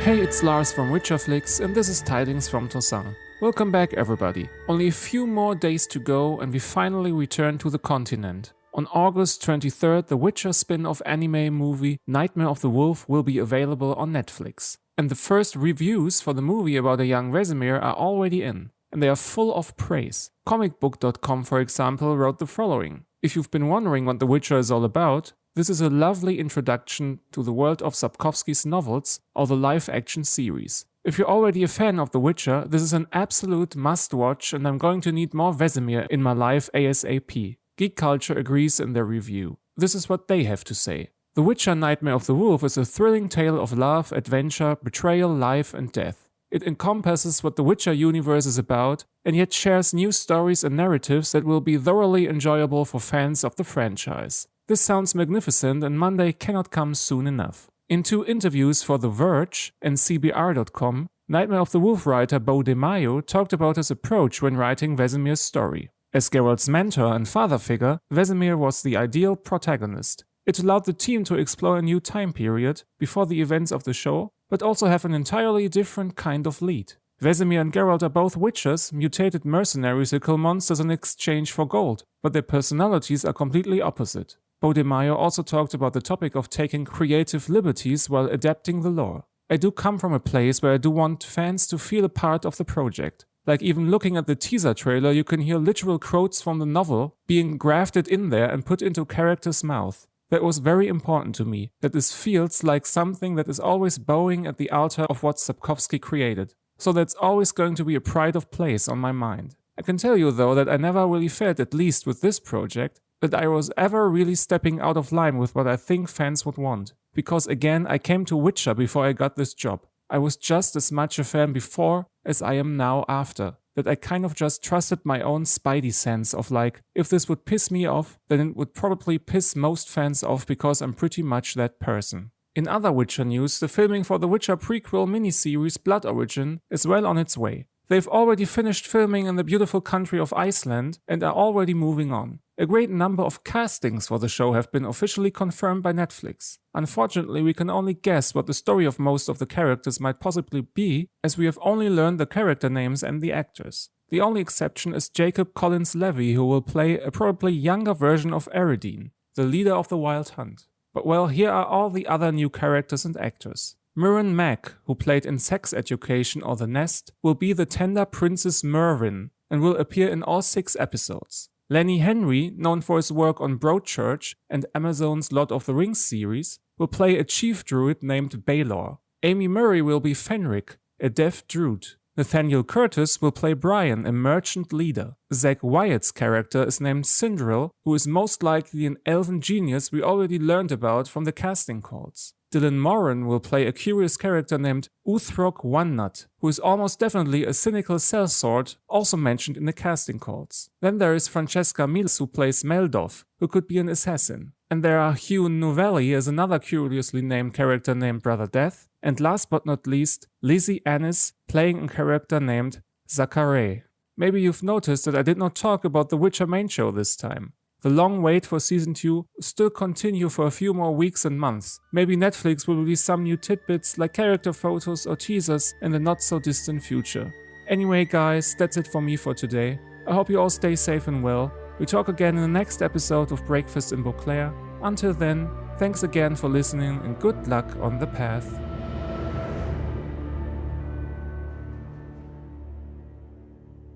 Hey, it's Lars from Witcherflix, and this is Tidings from Toussaint. Welcome back, everybody. Only a few more days to go, and we finally return to the continent. On August 23rd, the Witcher spin-off anime movie Nightmare of the Wolf will be available on Netflix. And the first reviews for the movie about a young Vesemir are already in, and they are full of praise. Comicbook.com, for example, wrote the following. If you've been wondering what The Witcher is all about, this is a lovely introduction to the world of Sapkowski's novels or the live-action series. If you're already a fan of The Witcher, this is an absolute must-watch, and I'm going to need more Vesemir in my life ASAP. Geek Culture agrees in their review. This is what they have to say. The Witcher Nightmare of the Wolf is a thrilling tale of love, adventure, betrayal, life, and death. It encompasses what the Witcher universe is about, and yet shares new stories and narratives that will be thoroughly enjoyable for fans of the franchise. This sounds magnificent, and Monday cannot come soon enough. In 2 interviews for The Verge and CBR.com, Nightmare of the Wolf writer Beau DeMaio talked about his approach when writing Vesemir's story. As Geralt's mentor and father figure, Vesemir was the ideal protagonist. It allowed the team to explore a new time period before the events of the show, but also have an entirely different kind of lead. Vesemir and Geralt are both witchers, mutated mercenaries who kill monsters in exchange for gold, but their personalities are completely opposite. Beau DeMaio also talked about the topic of taking creative liberties while adapting the lore. I do come from a place where I do want fans to feel a part of the project. Like even looking at the teaser trailer, you can hear literal quotes from the novel being grafted in there and put into characters' mouth. That was very important to me, that this feels like something that is always bowing at the altar of what Sapkowski created. So that's always going to be a pride of place on my mind. I can tell you though that I never really felt, at least with this project, that I was ever really stepping out of line with what I think fans would want. Because again, I came to Witcher before I got this job. I was just as much a fan before as I am now after. That I kind of just trusted my own spidey sense of like, if this would piss me off, then it would probably piss most fans off because I'm pretty much that person. In other Witcher news, the filming for the Witcher prequel miniseries Blood Origin is well on its way. They've already finished filming in the beautiful country of Iceland and are already moving on. A great number of castings for the show have been officially confirmed by Netflix. Unfortunately, we can only guess what the story of most of the characters might possibly be, as we have only learned the character names and the actors. The only exception is Jacob Collins-Levy, who will play a probably younger version of Eredin, the leader of the Wild Hunt. But well, here are all the other new characters and actors. Mirren Mack, who played in Sex Education or The Nest, will be the tender Princess Mervyn and will appear in all 6 episodes. Lenny Henry, known for his work on Broadchurch and Amazon's Lord of the Rings series, will play a chief druid named Baelor. Amy Murray will be Fenric, a deaf druid. Nathaniel Curtis will play Brian, a merchant leader. Zach Wyatt's character is named Cinderil, who is most likely an elven genius we already learned about from the casting calls. Dylan Moran will play a curious character named Uthrok Onenut, who is almost definitely a cynical sellsword, also mentioned in the casting calls. Then there is Francesca Mills, who plays Meldov, who could be an assassin. And there are Hugh Novelli as another curiously named character named Brother Death, and last but not least, Lizzie Annis playing a character named Zachary. Maybe you've noticed that I did not talk about the Witcher main show this time. The long wait for Season 2 will still continue for a few more weeks and months. Maybe Netflix will release some new tidbits like character photos or teasers in the not so distant future. Anyway guys, that's it for me for today. I hope you all stay safe and well. We talk again in the next episode of Breakfast in Beauclair. Until then, thanks again for listening and good luck on the path.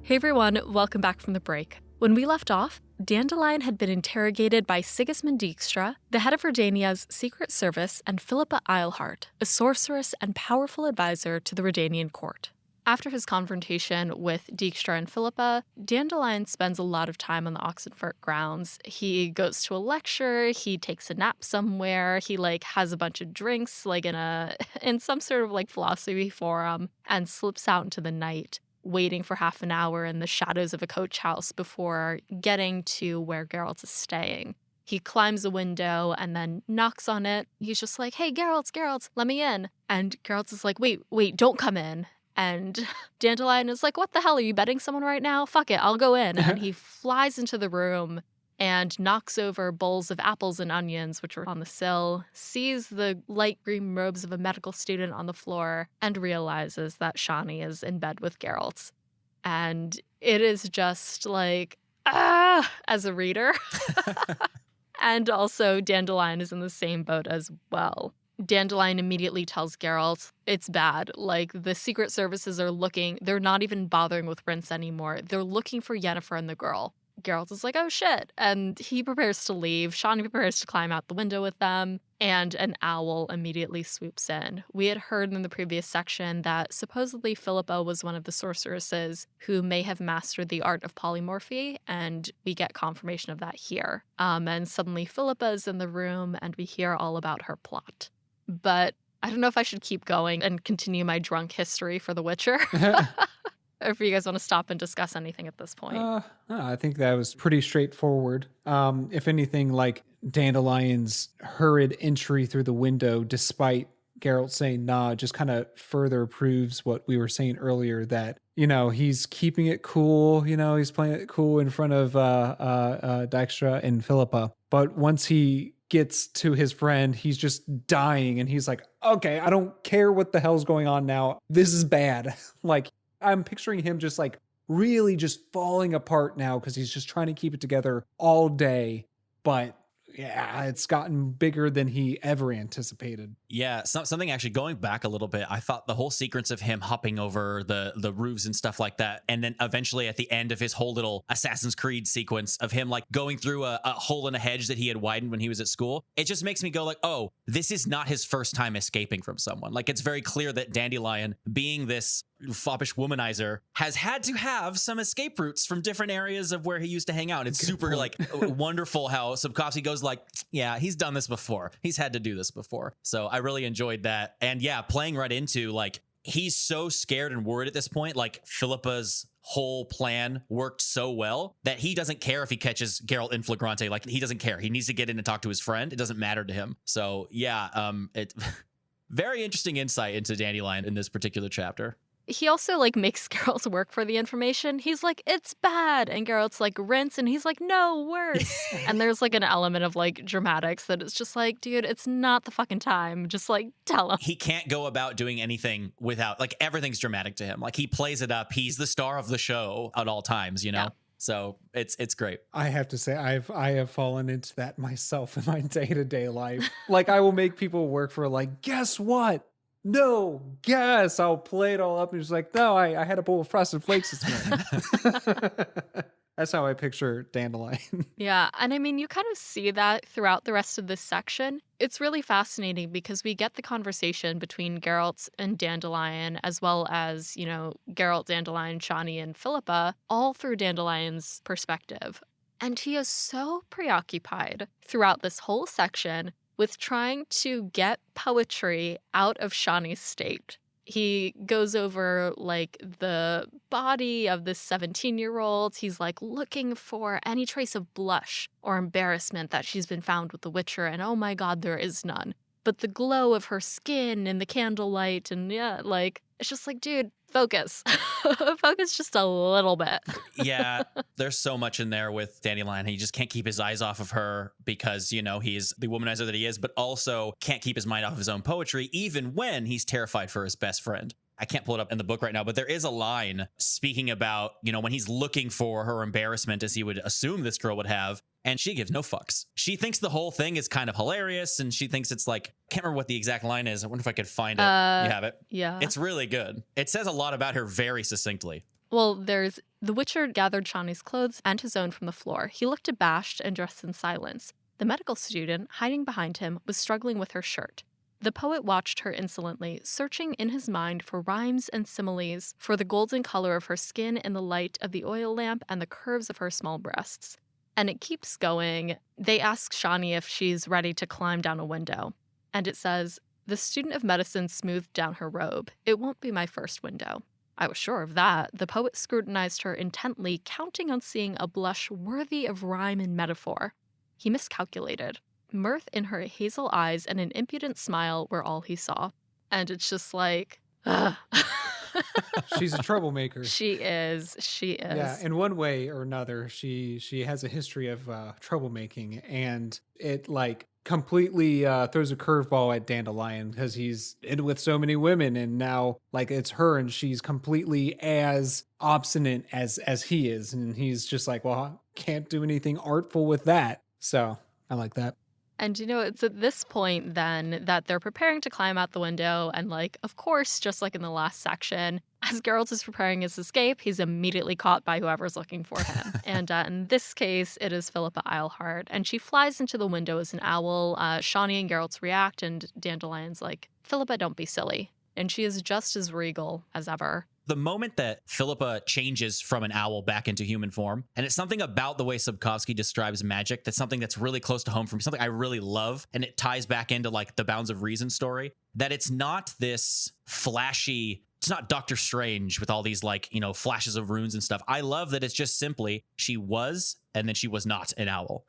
Hey everyone, welcome back from the break. When we left off, Dandelion had been interrogated by Sigismund Dijkstra, the head of Redania's secret service, and Philippa Eilhart, a sorceress and powerful advisor to the Redanian court. After his confrontation with Dijkstra and Philippa, Dandelion spends a lot of time on the Oxenfurt grounds. He goes to a lecture, he takes a nap somewhere, he has a bunch of drinks in some sort of philosophy forum, and slips out into the night, waiting for half an hour in the shadows of a coach house before getting to where Geralt is staying. He climbs a window and then knocks on it. He's just like, "Hey, Geralt, let me in." And Geralt is like, wait, don't come in. And Dandelion is like, "What the hell? Are you betting someone right now? Fuck it, I'll go in." And he flies into the room and knocks over bowls of apples and onions, which were on the sill, sees the light green robes of a medical student on the floor, and realizes that Shani is in bed with Geralt. And it is just as a reader. And also Dandelion is in the same boat as well. Dandelion immediately tells Geralt it's bad. The Secret Services are they're not even bothering with Rince anymore. They're looking for Yennefer and the girl. Geralt is like, "Oh shit." And he prepares to leave. Shani prepares to climb out the window with them. And an owl immediately swoops in. We had heard in the previous section that supposedly Philippa was one of the sorceresses who may have mastered the art of polymorphy, and we get confirmation of that here. And suddenly Philippa is in the room, and we hear all about her plot. But I don't know if I should keep going and continue my drunk history for The Witcher. Or if you guys want to stop and discuss anything at this point. No, I think that was pretty straightforward. If anything, Dandelion's hurried entry through the window, despite Geralt saying nah, just kind of further proves what we were saying earlier, that, he's keeping it cool. He's playing it cool in front of Dijkstra and Philippa. But once he gets to his friend, he's just dying. And he's like, okay, I don't care what the hell's going on now. This is bad. I'm picturing him just really just falling apart now because he's just trying to keep it together all day. But yeah, it's gotten bigger than he ever anticipated. Yeah, something actually going back a little bit, I thought the whole sequence of him hopping over the roofs and stuff like that, and then eventually at the end of his whole little Assassin's Creed sequence of him going through a hole in a hedge that he had widened when he was at school, it just makes me go oh, this is not his first time escaping from someone. It's very clear that Dandelion, being this foppish womanizer, has had to have some escape routes from different areas of where he used to hang out. It's super wonderful how Sapkowski goes yeah, he's done this before. He's had to do this before. So I really enjoyed that. And yeah, playing right into he's so scared and worried at this point. Philippa's whole plan worked so well that he doesn't care if he catches Geralt in flagrante. He doesn't care. He needs to get in and talk to his friend. It doesn't matter to him. So yeah, very interesting insight into Dandelion in this particular chapter. He also makes Geralt work for the information. He's like, "It's bad." And Geralt's like, "Rinse." And he's like, "No, worse." And there's an element of dramatics that it's just dude, it's not the fucking time. Just tell him. He can't go about doing anything without everything's dramatic to him. He plays it up. He's the star of the show at all times, Yeah. So it's great. I have to say, I have fallen into that myself in my day-to-day life. I will make people work for guess what? no, yes, I'll play it all up. And he's like, no, I had a bowl of Frosted Flakes this morning. That's how I picture Dandelion. Yeah, and I mean, you kind of see that throughout the rest of this section. It's really fascinating because we get the conversation between Geralt and Dandelion, as well as, Geralt, Dandelion, Shani, and Philippa, all through Dandelion's perspective. And he is so preoccupied throughout this whole section with trying to get poetry out of Shani's state. He goes over the body of this 17-year-old. He's looking for any trace of blush or embarrassment that she's been found with the Witcher. And oh my God, there is none. But the glow of her skin in the candlelight and it's just dude, focus. Focus just a little bit. Yeah, there's so much in there with Dandelion. He just can't keep his eyes off of her because, he's the womanizer that he is, but also can't keep his mind off of his own poetry, even when he's terrified for his best friend. I can't pull it up in the book right now, but there is a line speaking about, when he's looking for her embarrassment, as he would assume this girl would have, and she gives no fucks. She thinks the whole thing is kind of hilarious, and she thinks it's can't remember what the exact line is. I wonder if I could find it. You have it? Yeah. It's really good. It says a lot about her very succinctly. Well, the Witcher gathered Shani's clothes and his own from the floor. He looked abashed and dressed in silence. The medical student, hiding behind him, was struggling with her shirt. The poet watched her insolently, searching in his mind for rhymes and similes, for the golden color of her skin in the light of the oil lamp and the curves of her small breasts. And it keeps going. They ask Shani if she's ready to climb down a window. And it says, "The student of medicine smoothed down her robe. It won't be my first window." I was sure of that. The poet scrutinized her intently, counting on seeing a blush worthy of rhyme and metaphor. He miscalculated. Mirth in her hazel eyes and an impudent smile were all he saw. And it's just ugh. She's a troublemaker. She is. Yeah, in one way or another, she has a history of troublemaking, and it completely throws a curveball at Dandelion because he's in with so many women, and now it's her, and she's completely as obstinate as he is, and he's just well, can't do anything artful with that. So I like that. And it's at this point then that they're preparing to climb out the window. And of course, just like in the last section, as Geralt is preparing his escape, he's immediately caught by whoever's looking for him. And in this case, it is Philippa Eilhart. And she flies into the window as an owl. Shani and Geralt react, and Dandelion's "Philippa, don't be silly." And she is just as regal as ever. The moment that Philippa changes from an owl back into human form, and it's something about the way Sapkowski describes magic that's something that's really close to home for me, something I really love, and it ties back into the Bounds of Reason story, that it's not this flashy, it's not Doctor Strange with all these flashes of runes and stuff. I love that it's just simply she was and then she was not an owl,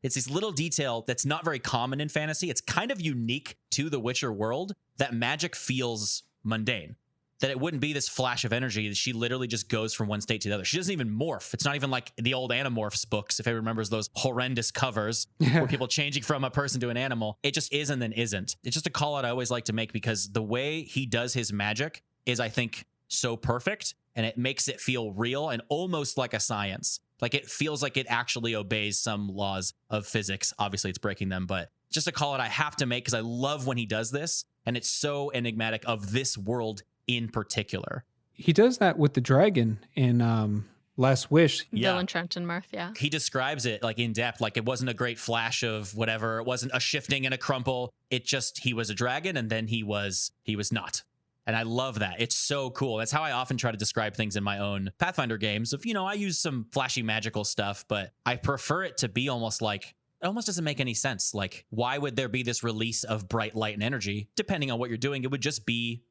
It's this little detail that's not very common in fantasy. It's kind of unique to the Witcher world that magic feels mundane. That it wouldn't be this flash of energy. She literally just goes from one state to the other. She doesn't even morph. It's not even like the old Animorphs books, if everyone remembers those horrendous covers where people changing from a person to an animal. It just is and then isn't. It's just a call out I always like to make because the way he does his magic is, I think, so perfect, and it makes it feel real and almost like a science. It feels like it actually obeys some laws of physics. Obviously, it's breaking them, but just a call out I have to make because I love when he does this, and it's so enigmatic of this world in particular. He does that with the dragon in Last Wish. Yeah. Dylan Trenton Mirth, yeah. He describes it in depth, it wasn't a great flash of whatever. It wasn't a shifting and a crumple. It just, he was a dragon and then he was not. And I love that. It's so cool. That's how I often try to describe things in my own Pathfinder games of, I use some flashy magical stuff, but I prefer it to be almost it almost doesn't make any sense. Why would there be this release of bright light and energy? Depending on what you're doing, it would just be,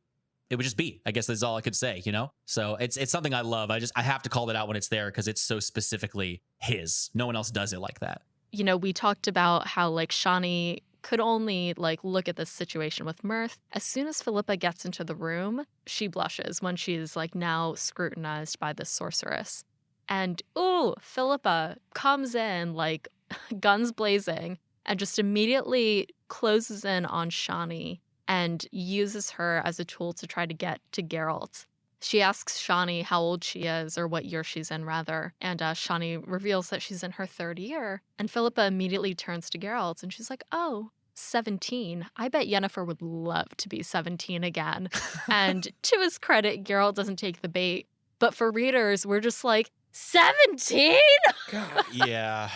I guess that's all I could say, So it's something I love. I have to call it out when it's there because it's so specifically his. No one else does it like that. We talked about how Shani could only look at this situation with mirth. As soon as Philippa gets into the room, she blushes when she's now scrutinized by this sorceress. And Philippa comes in guns blazing and just immediately closes in on Shani and uses her as a tool to try to get to Geralt. She asks Shani how old she is, or what year she's in, rather, and Shani reveals that she's in her third year. And Philippa immediately turns to Geralt, and she's like, "Oh, 17. I bet Yennefer would love to be 17 again. And to his credit, Geralt doesn't take the bait. But for readers, we're just like, 17? God. Yeah.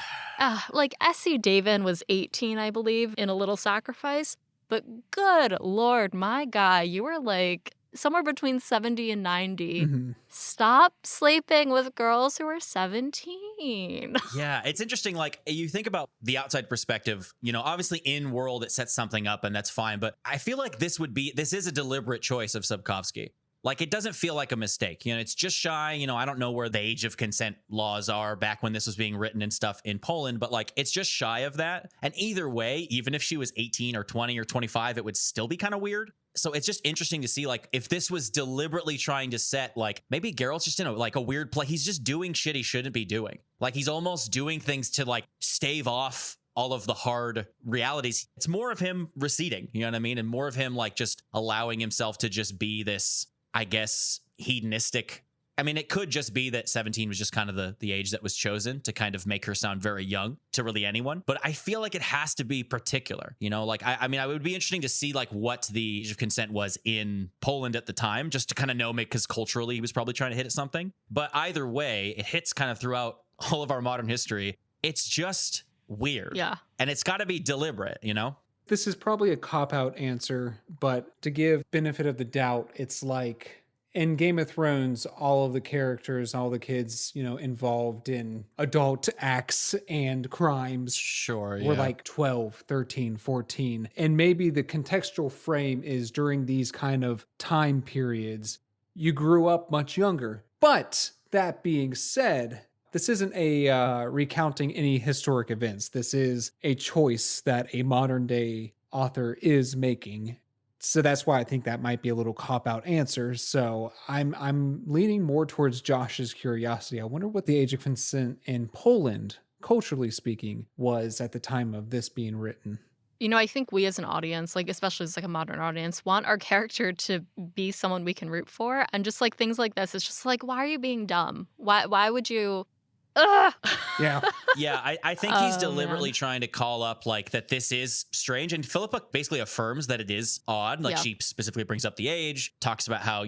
Like Essie Davin was 18, I believe, in A Little Sacrifice. But good Lord, my guy, you were like somewhere between 70 and 90. Mm-hmm. Stop sleeping with girls who are 17. Yeah, it's interesting. Like, you think about the outside perspective, obviously in world it sets something up and that's fine. But I feel like this is a deliberate choice of Sapkowski. Like, it doesn't feel like a mistake. It's just shy. I don't know where the age of consent laws are back when this was being written and stuff in Poland, but like, it's just shy of that. And either way, even if she was 18 or 20 or 25, it would still be kind of weird. So it's just interesting to see, like, if this was deliberately trying to set, like, maybe Geralt's just in a weird place. He's just doing shit he shouldn't be doing. Like, he's almost doing things to like stave off all of the hard realities. It's more of him receding, you know what I mean? And more of him like just allowing himself to just be this, I guess, hedonistic. I mean, it could just be that 17 was just kind of the age that was chosen to kind of make her sound very young to really anyone. But I feel like it has to be particular, like, I mean, it would be interesting to see like what the age of consent was in Poland at the time, just to kind of know, because culturally he was probably trying to hit at something. But either way, it hits kind of throughout all of our modern history. It's just weird. Yeah. And it's got to be deliberate, This is probably a cop-out answer, but to give benefit of the doubt, it's like in Game of Thrones, all of the characters, all the kids, involved in adult acts and crimes Sure, were like 12, 13, 14. And maybe the contextual frame is during these kind of time periods, you grew up much younger. But that being said, this isn't a recounting any historic events. This is a choice that a modern day author is making. So that's why I think that might be a little cop-out answer. So I'm leaning more towards Josh's curiosity. I wonder what the age of consent in Poland, culturally speaking, was at the time of this being written. I think we as an audience, like especially as like a modern audience, want our character to be someone we can root for. And just like things like this, it's just like, why are you being dumb? Why would you... Ugh. Yeah. Yeah, I think he's deliberately trying to call up like that this is strange. And Philippa basically affirms that it is odd. Like she specifically brings up the age, talks about how,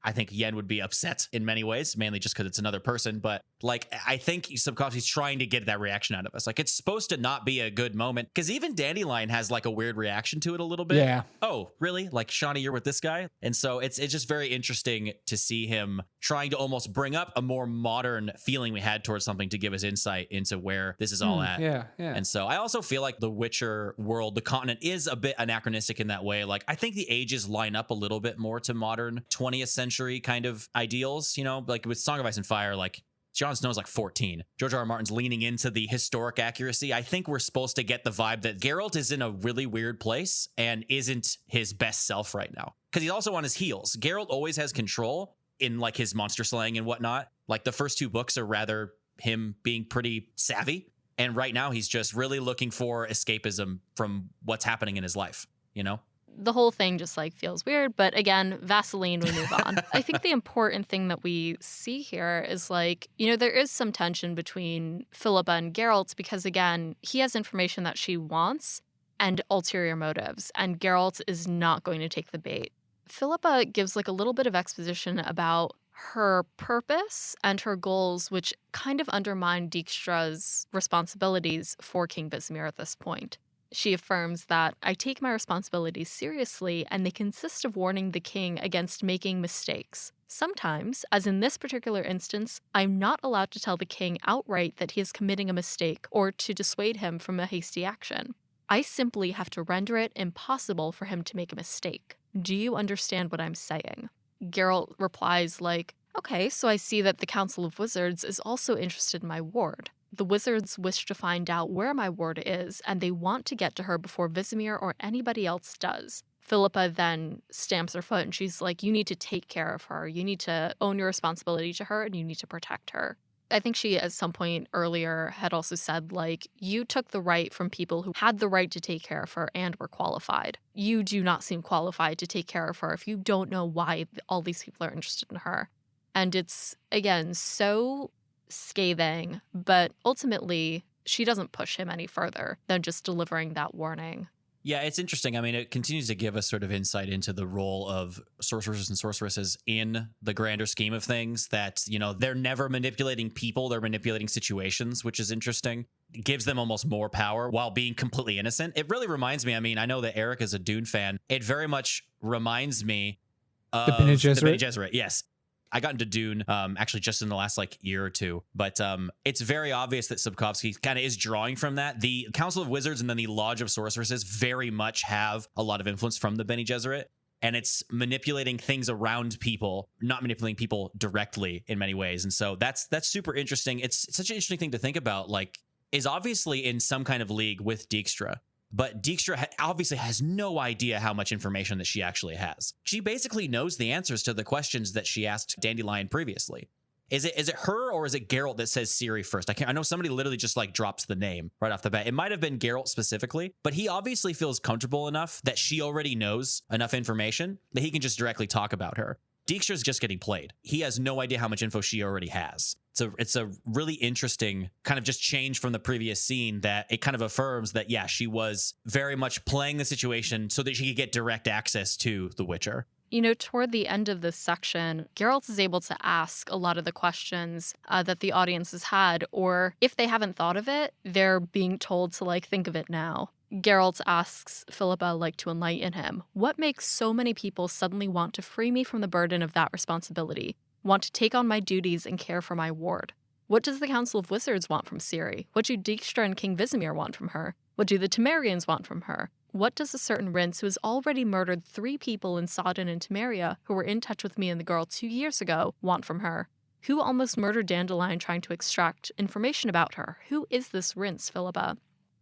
I think Yen would be upset in many ways, mainly just because it's another person. But like, I think Sapkowski's trying to get that reaction out of us. Like, it's supposed to not be a good moment, because even Dandelion has like a weird reaction to it a little bit. Yeah. Oh, really? Like, Shawnee, you're with this guy? And so it's just very interesting to see him trying to almost bring up a more modern feeling we had towards something to give us insight into where this is all at. Yeah. And so I also feel like the Witcher world, the continent, is a bit anachronistic in that way. Like, I think the ages line up a little bit more to modern 20th century kind of ideals, like with Song of Ice and Fire, like Jon Snow's like 14. George R.R. Martin's leaning into the historic accuracy. I think we're supposed to get the vibe that Geralt is in a really weird place and isn't his best self right now, because he's also on his heels. Geralt always has control in like his monster slaying and whatnot. Like, the first two books are rather him being pretty savvy, and right now he's just really looking for escapism from what's happening in his life, The whole thing just like feels weird, but again, Vaseline, we move on. I think the important thing that we see here is like, there is some tension between Philippa and Geralt, because again, he has information that she wants and ulterior motives, and Geralt is not going to take the bait. Philippa gives like a little bit of exposition about her purpose and her goals, which kind of undermine Dijkstra's responsibilities for King Vizimir at this point. She affirms that I take my responsibilities seriously, and they consist of warning the king against making mistakes. Sometimes, as in this particular instance, I'm not allowed to tell the king outright that he is committing a mistake or to dissuade him from a hasty action. I simply have to render it impossible for him to make a mistake. Do you understand what I'm saying? Geralt replies like, okay, so I see that the Council of Wizards is also interested in my ward. The wizards wish to find out where my ward is, and they want to get to her before Vizimir or anybody else does. Philippa then stamps her foot and she's like, you need to take care of her. You need to own your responsibility to her, and you need to protect her. I think she, at some point earlier, had also said, like, you took the right from people who had the right to take care of her and were qualified. You do not seem qualified to take care of her if you don't know why all these people are interested in her. And it's, again, so scathing, but ultimately she doesn't push him any further than just delivering that warning. Yeah, it's interesting. I mean, it continues to give us sort of insight into the role of sorcerers and sorceresses in the grander scheme of things, that, you know, they're never manipulating people, they're manipulating situations, which is interesting. It gives them almost more power while being completely innocent. It really reminds me, I mean, I know that Erick is a Dune fan. It very much reminds me of The Bene Gesserit? The Bene Gesserit, yes. I got into Dune actually just in the last year or two, but it's very obvious that Sapkowski kind of is drawing from that. The Council of Wizards and then the Lodge of Sorceresses very much have a lot of influence from the Bene Gesserit, and it's manipulating things around people, not manipulating people directly in many ways. And so that's super interesting. It's such an interesting thing to think about, is obviously in some kind of league with Dijkstra. But Dijkstra obviously has no idea how much information that she actually has. She basically knows the answers to the questions that she asked Dandelion previously. Is it her or is it Geralt that says Ciri first? I know somebody literally just drops the name right off the bat. It might have been Geralt specifically, but he obviously feels comfortable enough that she already knows enough information that he can just directly talk about her. Dijkstra's just getting played. He has no idea how much info she already has. So it's a really interesting kind of just change from the previous scene, that it kind of affirms that, yeah, she was very much playing the situation so that she could get direct access to the Witcher. You know, toward the end of this section, Geralt is able to ask a lot of the questions that the audience has had, or if they haven't thought of it, they're being told to think of it now. Geralt asks Philippa to enlighten him. What makes so many people suddenly want to free me from the burden of that responsibility? Want to take on my duties and care for my ward? What does the Council of Wizards want from Ciri? What do Dijkstra and King Vizimir want from her? What do the Temerians want from her? What does a certain Rince, who has already murdered 3 people in Sodden and Temeria, who were in touch with me and the girl 2 years ago, want from her? Who almost murdered Dandelion trying to extract information about her? Who is this Rince, Philippa?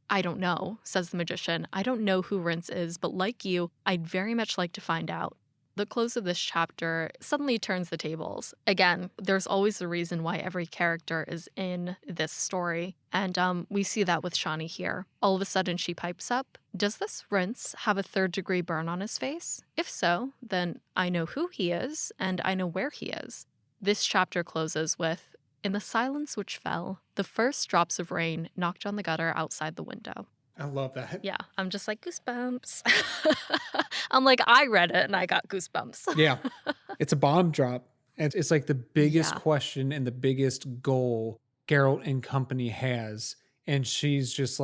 I don't know, says the magician. I don't know who Rince is, but like you, I'd very much like to find out. The close of this chapter suddenly turns the tables. Again, there's always a reason why every character is in this story, and we see that with Shani here. All of a sudden she pipes up, does this Rince have a 3rd-degree burn on his face? If so, then I know who he is, and I know where he is. This chapter closes with, in the silence which fell, the first drops of rain knocked on the gutter outside the window. I love that. Yeah, I'm just goosebumps. I'm I read it and I got goosebumps. Yeah, it's a bomb drop. And it's the biggest question and the biggest goal Geralt and company has. And she's just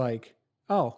oh,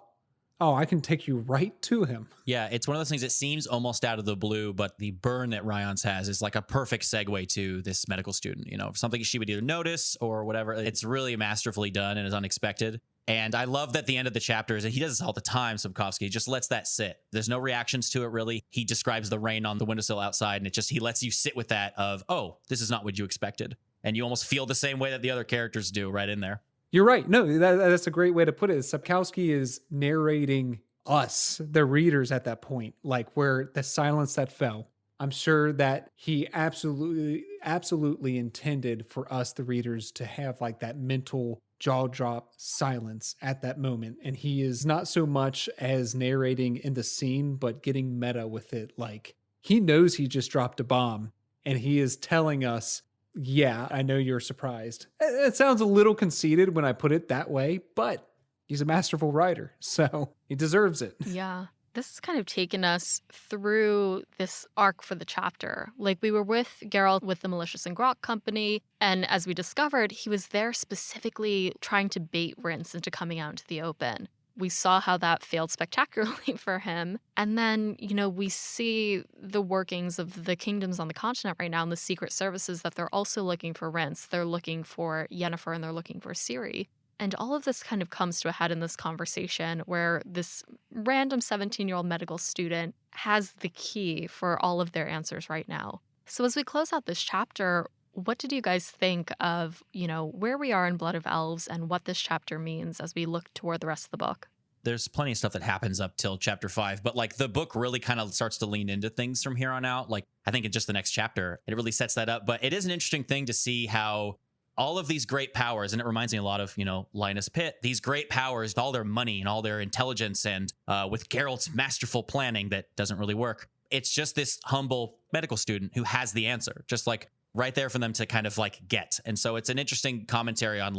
I can take you right to him. Yeah, it's one of those things that seems almost out of the blue, but the burn that Ryans has is a perfect segue to this medical student, something she would either notice or whatever. It's really masterfully done and is unexpected. And I love that the end of the chapter is that he does this all the time, Sapkowski. He just lets that sit. There's no reactions to it, really. He describes the rain on the windowsill outside, and he lets you sit with that of, oh, this is not what you expected. And you almost feel the same way that the other characters do right in there. You're right. No, that's a great way to put it. Sapkowski is narrating us, the readers, at that point, where the silence that fell. I'm sure that he absolutely intended for us, the readers, to have that mental jaw drop silence at that moment. And he is not so much as narrating in the scene, but getting meta with it. He knows he just dropped a bomb and he is telling us, yeah, I know you're surprised. It sounds a little conceited when I put it that way, but he's a masterful writer, so he deserves it. Yeah. This has kind of taken us through this arc for the chapter. We were with Geralt with the Malicious and Grok Company, and as we discovered, he was there specifically trying to bait Rince into coming out into the open. We saw how that failed spectacularly for him. And then, we see the workings of the kingdoms on the continent right now and the secret services that they're also looking for Rince. They're looking for Yennefer and they're looking for Ciri. And all of this kind of comes to a head in this conversation where this random 17-year-old medical student has the key for all of their answers right now. So as we close out this chapter, what did you guys think of, where we are in Blood of Elves and what this chapter means as we look toward the rest of the book? There's plenty of stuff that happens up till chapter 5, but the book really kind of starts to lean into things from here on out. I think in just the next chapter, it really sets that up. But it is an interesting thing to see how all of these great powers, and it reminds me a lot of, Linus Pitt, these great powers, all their money and all their intelligence, and with Geralt's masterful planning that doesn't really work. It's just this humble medical student who has the answer, just right there for them to kind of get. And so it's an interesting commentary on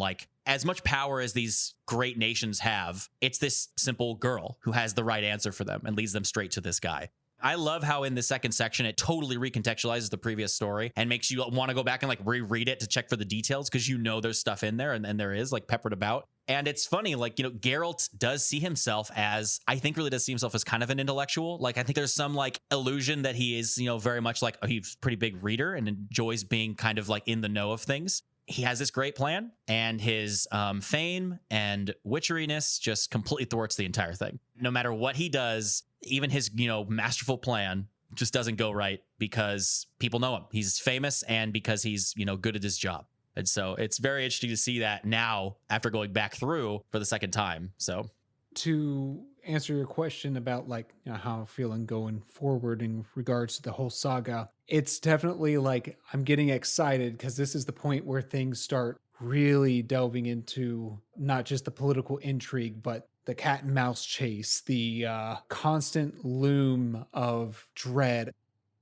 as much power as these great nations have, it's this simple girl who has the right answer for them and leads them straight to this guy. I love how in the second section, it totally recontextualizes the previous story and makes you want to go back and like reread it to check for the details because you know there's stuff in there and there is like peppered about. And it's funny, like, you know, Geralt does see himself as, I think really does see himself as kind of an intellectual. Like, I think there's some like illusion that he is, you know, very much like, he's a pretty big reader and enjoys being kind of like in the know of things. He has this great plan, and his fame and witcheriness just completely thwarts the entire thing. No matter what he does, even his, you know, masterful plan just doesn't go right because people know him. He's famous and because he's, you know, good at his job. And so it's very interesting to see that now after going back through for the second time. So to answer your question about like, you know, how I'm feeling going forward in regards to the whole saga, it's definitely like I'm getting excited because this is the point where things start really delving into not just the political intrigue, but the cat and mouse chase, the constant loom of dread.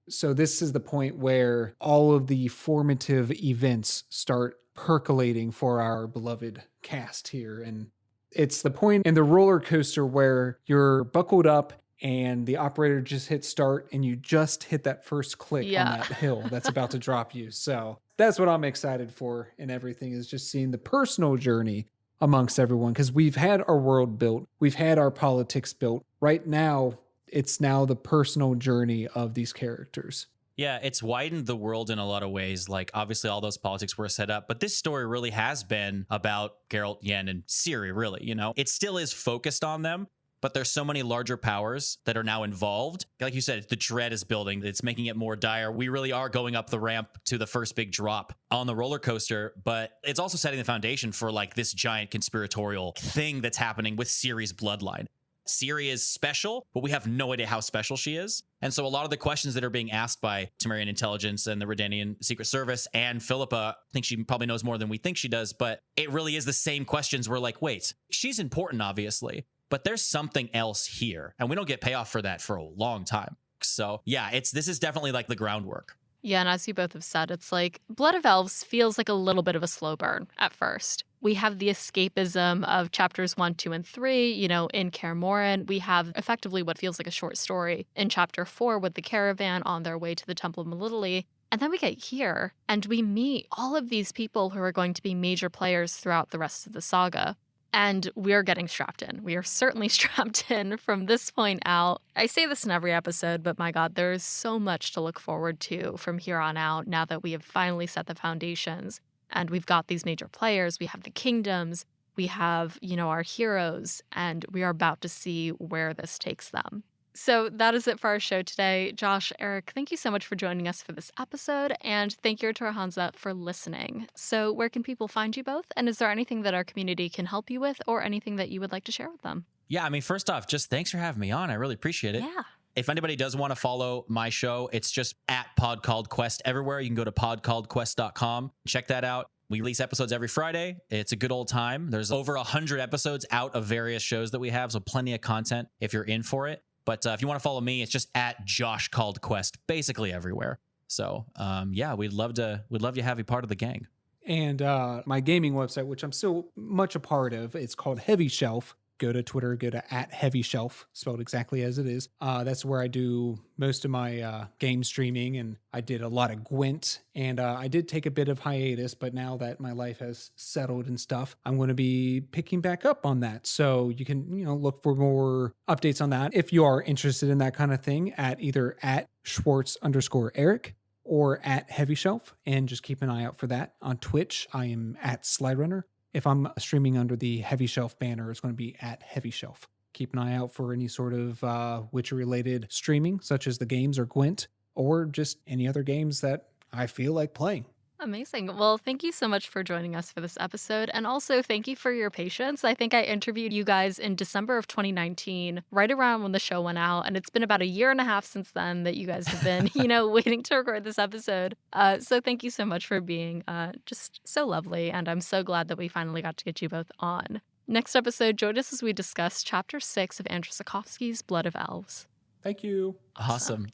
So this is the point where all of the formative events start percolating for our beloved cast here. And it's the point in the roller coaster where you're buckled up and the operator just hit start and you just hit that first click on that hill that's about to drop you. So that's what I'm excited for, and everything is just seeing the personal journey amongst everyone, because we've had our world built, we've had our politics built. Right now, it's now the personal journey of these characters. yeah, it's widened the world in a lot of ways. Like, obviously, all those politics were set up, but this story really has been about Geralt, Yen, and Ciri, really. You know, it still is focused on them, but there's so many larger powers that are now involved. Like you said, the dread is building. It's making it more dire. We really are going up the ramp to the first big drop on the roller coaster, but it's also setting the foundation for like this giant conspiratorial thing that's happening with Ciri's bloodline. Ciri is special, but we have no idea how special she is. And so a lot of the questions that are being asked by Temerian intelligence and the Redanian Secret Service and Philippa, I think she probably knows more than we think she does, but it really is the same questions. We're like, wait, she's important, obviously, but there's something else here. And we don't get payoff for that for a long time. So yeah, this is definitely like the groundwork. Yeah, and as you both have said, it's like Blood of Elves feels like a little bit of a slow burn at first. We have the escapism of chapters 1, 2, and 3, you know, in Kaer Morhen. We have effectively what feels like a short story in chapter 4 with the caravan on their way to the Temple of Melitele. And then we get here and we meet all of these people who are going to be major players throughout the rest of the saga. And we're getting strapped in. We are certainly strapped in from this point out. I say this in every episode, but my God, there is so much to look forward to from here on out now that we have finally set the foundations. And we've got these major players, we have the kingdoms, we have, you know, our heroes, and we are about to see where this takes them. So that is it for our show today. Josh, Eric, thank you so much for joining us for this episode, and thank you to our Hanza for listening. So where can people find you both? And is there anything that our community can help you with or anything that you would like to share with them? Yeah, I mean, first off, just thanks for having me on. I really appreciate it. Yeah. If anybody does want to follow my show, it's just at Pod Called Quest everywhere. You can go to podcalledquest.com. Check that out. We release episodes every Friday. It's a good old time. There's over 100 episodes out of various shows that we have, so plenty of content if you're in for it. But if you want to follow me, it's just at Josh Called Quest, basically everywhere. So yeah, we'd love to have you part of the gang. And my gaming website, which I'm still much a part of, it's called Heavy Shelf. Go to Twitter, go to @HeavyShelf, spelled exactly as it is. That's where I do most of my game streaming, and I did a lot of Gwent, and I did take a bit of hiatus, but now that my life has settled and stuff, I'm going to be picking back up on that. So you can, you know, look for more updates on that if you are interested in that kind of thing at either @Schwartz_Erick or @HeavyShelf, and just keep an eye out for that. On Twitch, I am @SlideRunner. If I'm streaming under the Heavy Shelf banner, it's going to be @HeavyShelf. Keep an eye out for any sort of Witcher-related streaming, such as the games or Gwent, or just any other games that I feel like playing. Amazing. Well, thank you so much for joining us for this episode. And also, thank you for your patience. I think I interviewed you guys in December of 2019, right around when the show went out. And it's been about a year and a half since then that you guys have been, you know, waiting to record this episode. So thank you so much for being just so lovely. And I'm so glad that we finally got to get you both on. Next episode, join us as we discuss Chapter 6 of Andrzej Sapkowski's Blood of Elves. Thank you. Awesome.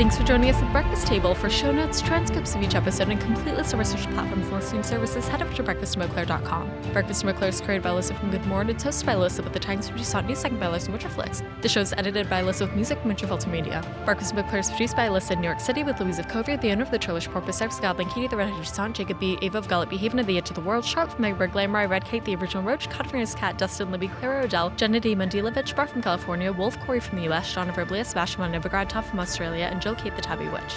Thanks for joining us at the Breakfast Table. For show notes, transcripts of each episode, and complete list of our social platforms and listening services, head over to breakfastandbeauclair.com. Breakfast and Beauclair is created by Alyssa from GoodMorhen. It's hosted by Alyssa with the Tidings from Toussaint, news second by Alyssa and Witcherflix. The show is edited by Alyssa with music from Filter Media. Breakfast and Beauclair is produced by Alyssa in New York City with Louise of Covia, the owner of the Trillish Porpoise, Sarah Scotland, Katie, the Redheaded Toussaint, Jacob B, Ava of Gullet, Haven of the Edge of the World, Sharp from Egberg, Lamrai, Red Kate, the original Roach, Katarina's Cat, Dustin, Libby, Clara Odell, Jenna D. Mandilovich, Bart from California, Wolf Corey from the US, John of Verblia, Sebastian von Novigrad, Top from Australia, and Jill Kate the Tabby Witch.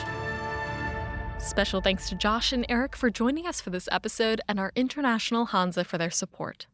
Special thanks to Josh and Erick for joining us for this episode, and our international Hanza for their support.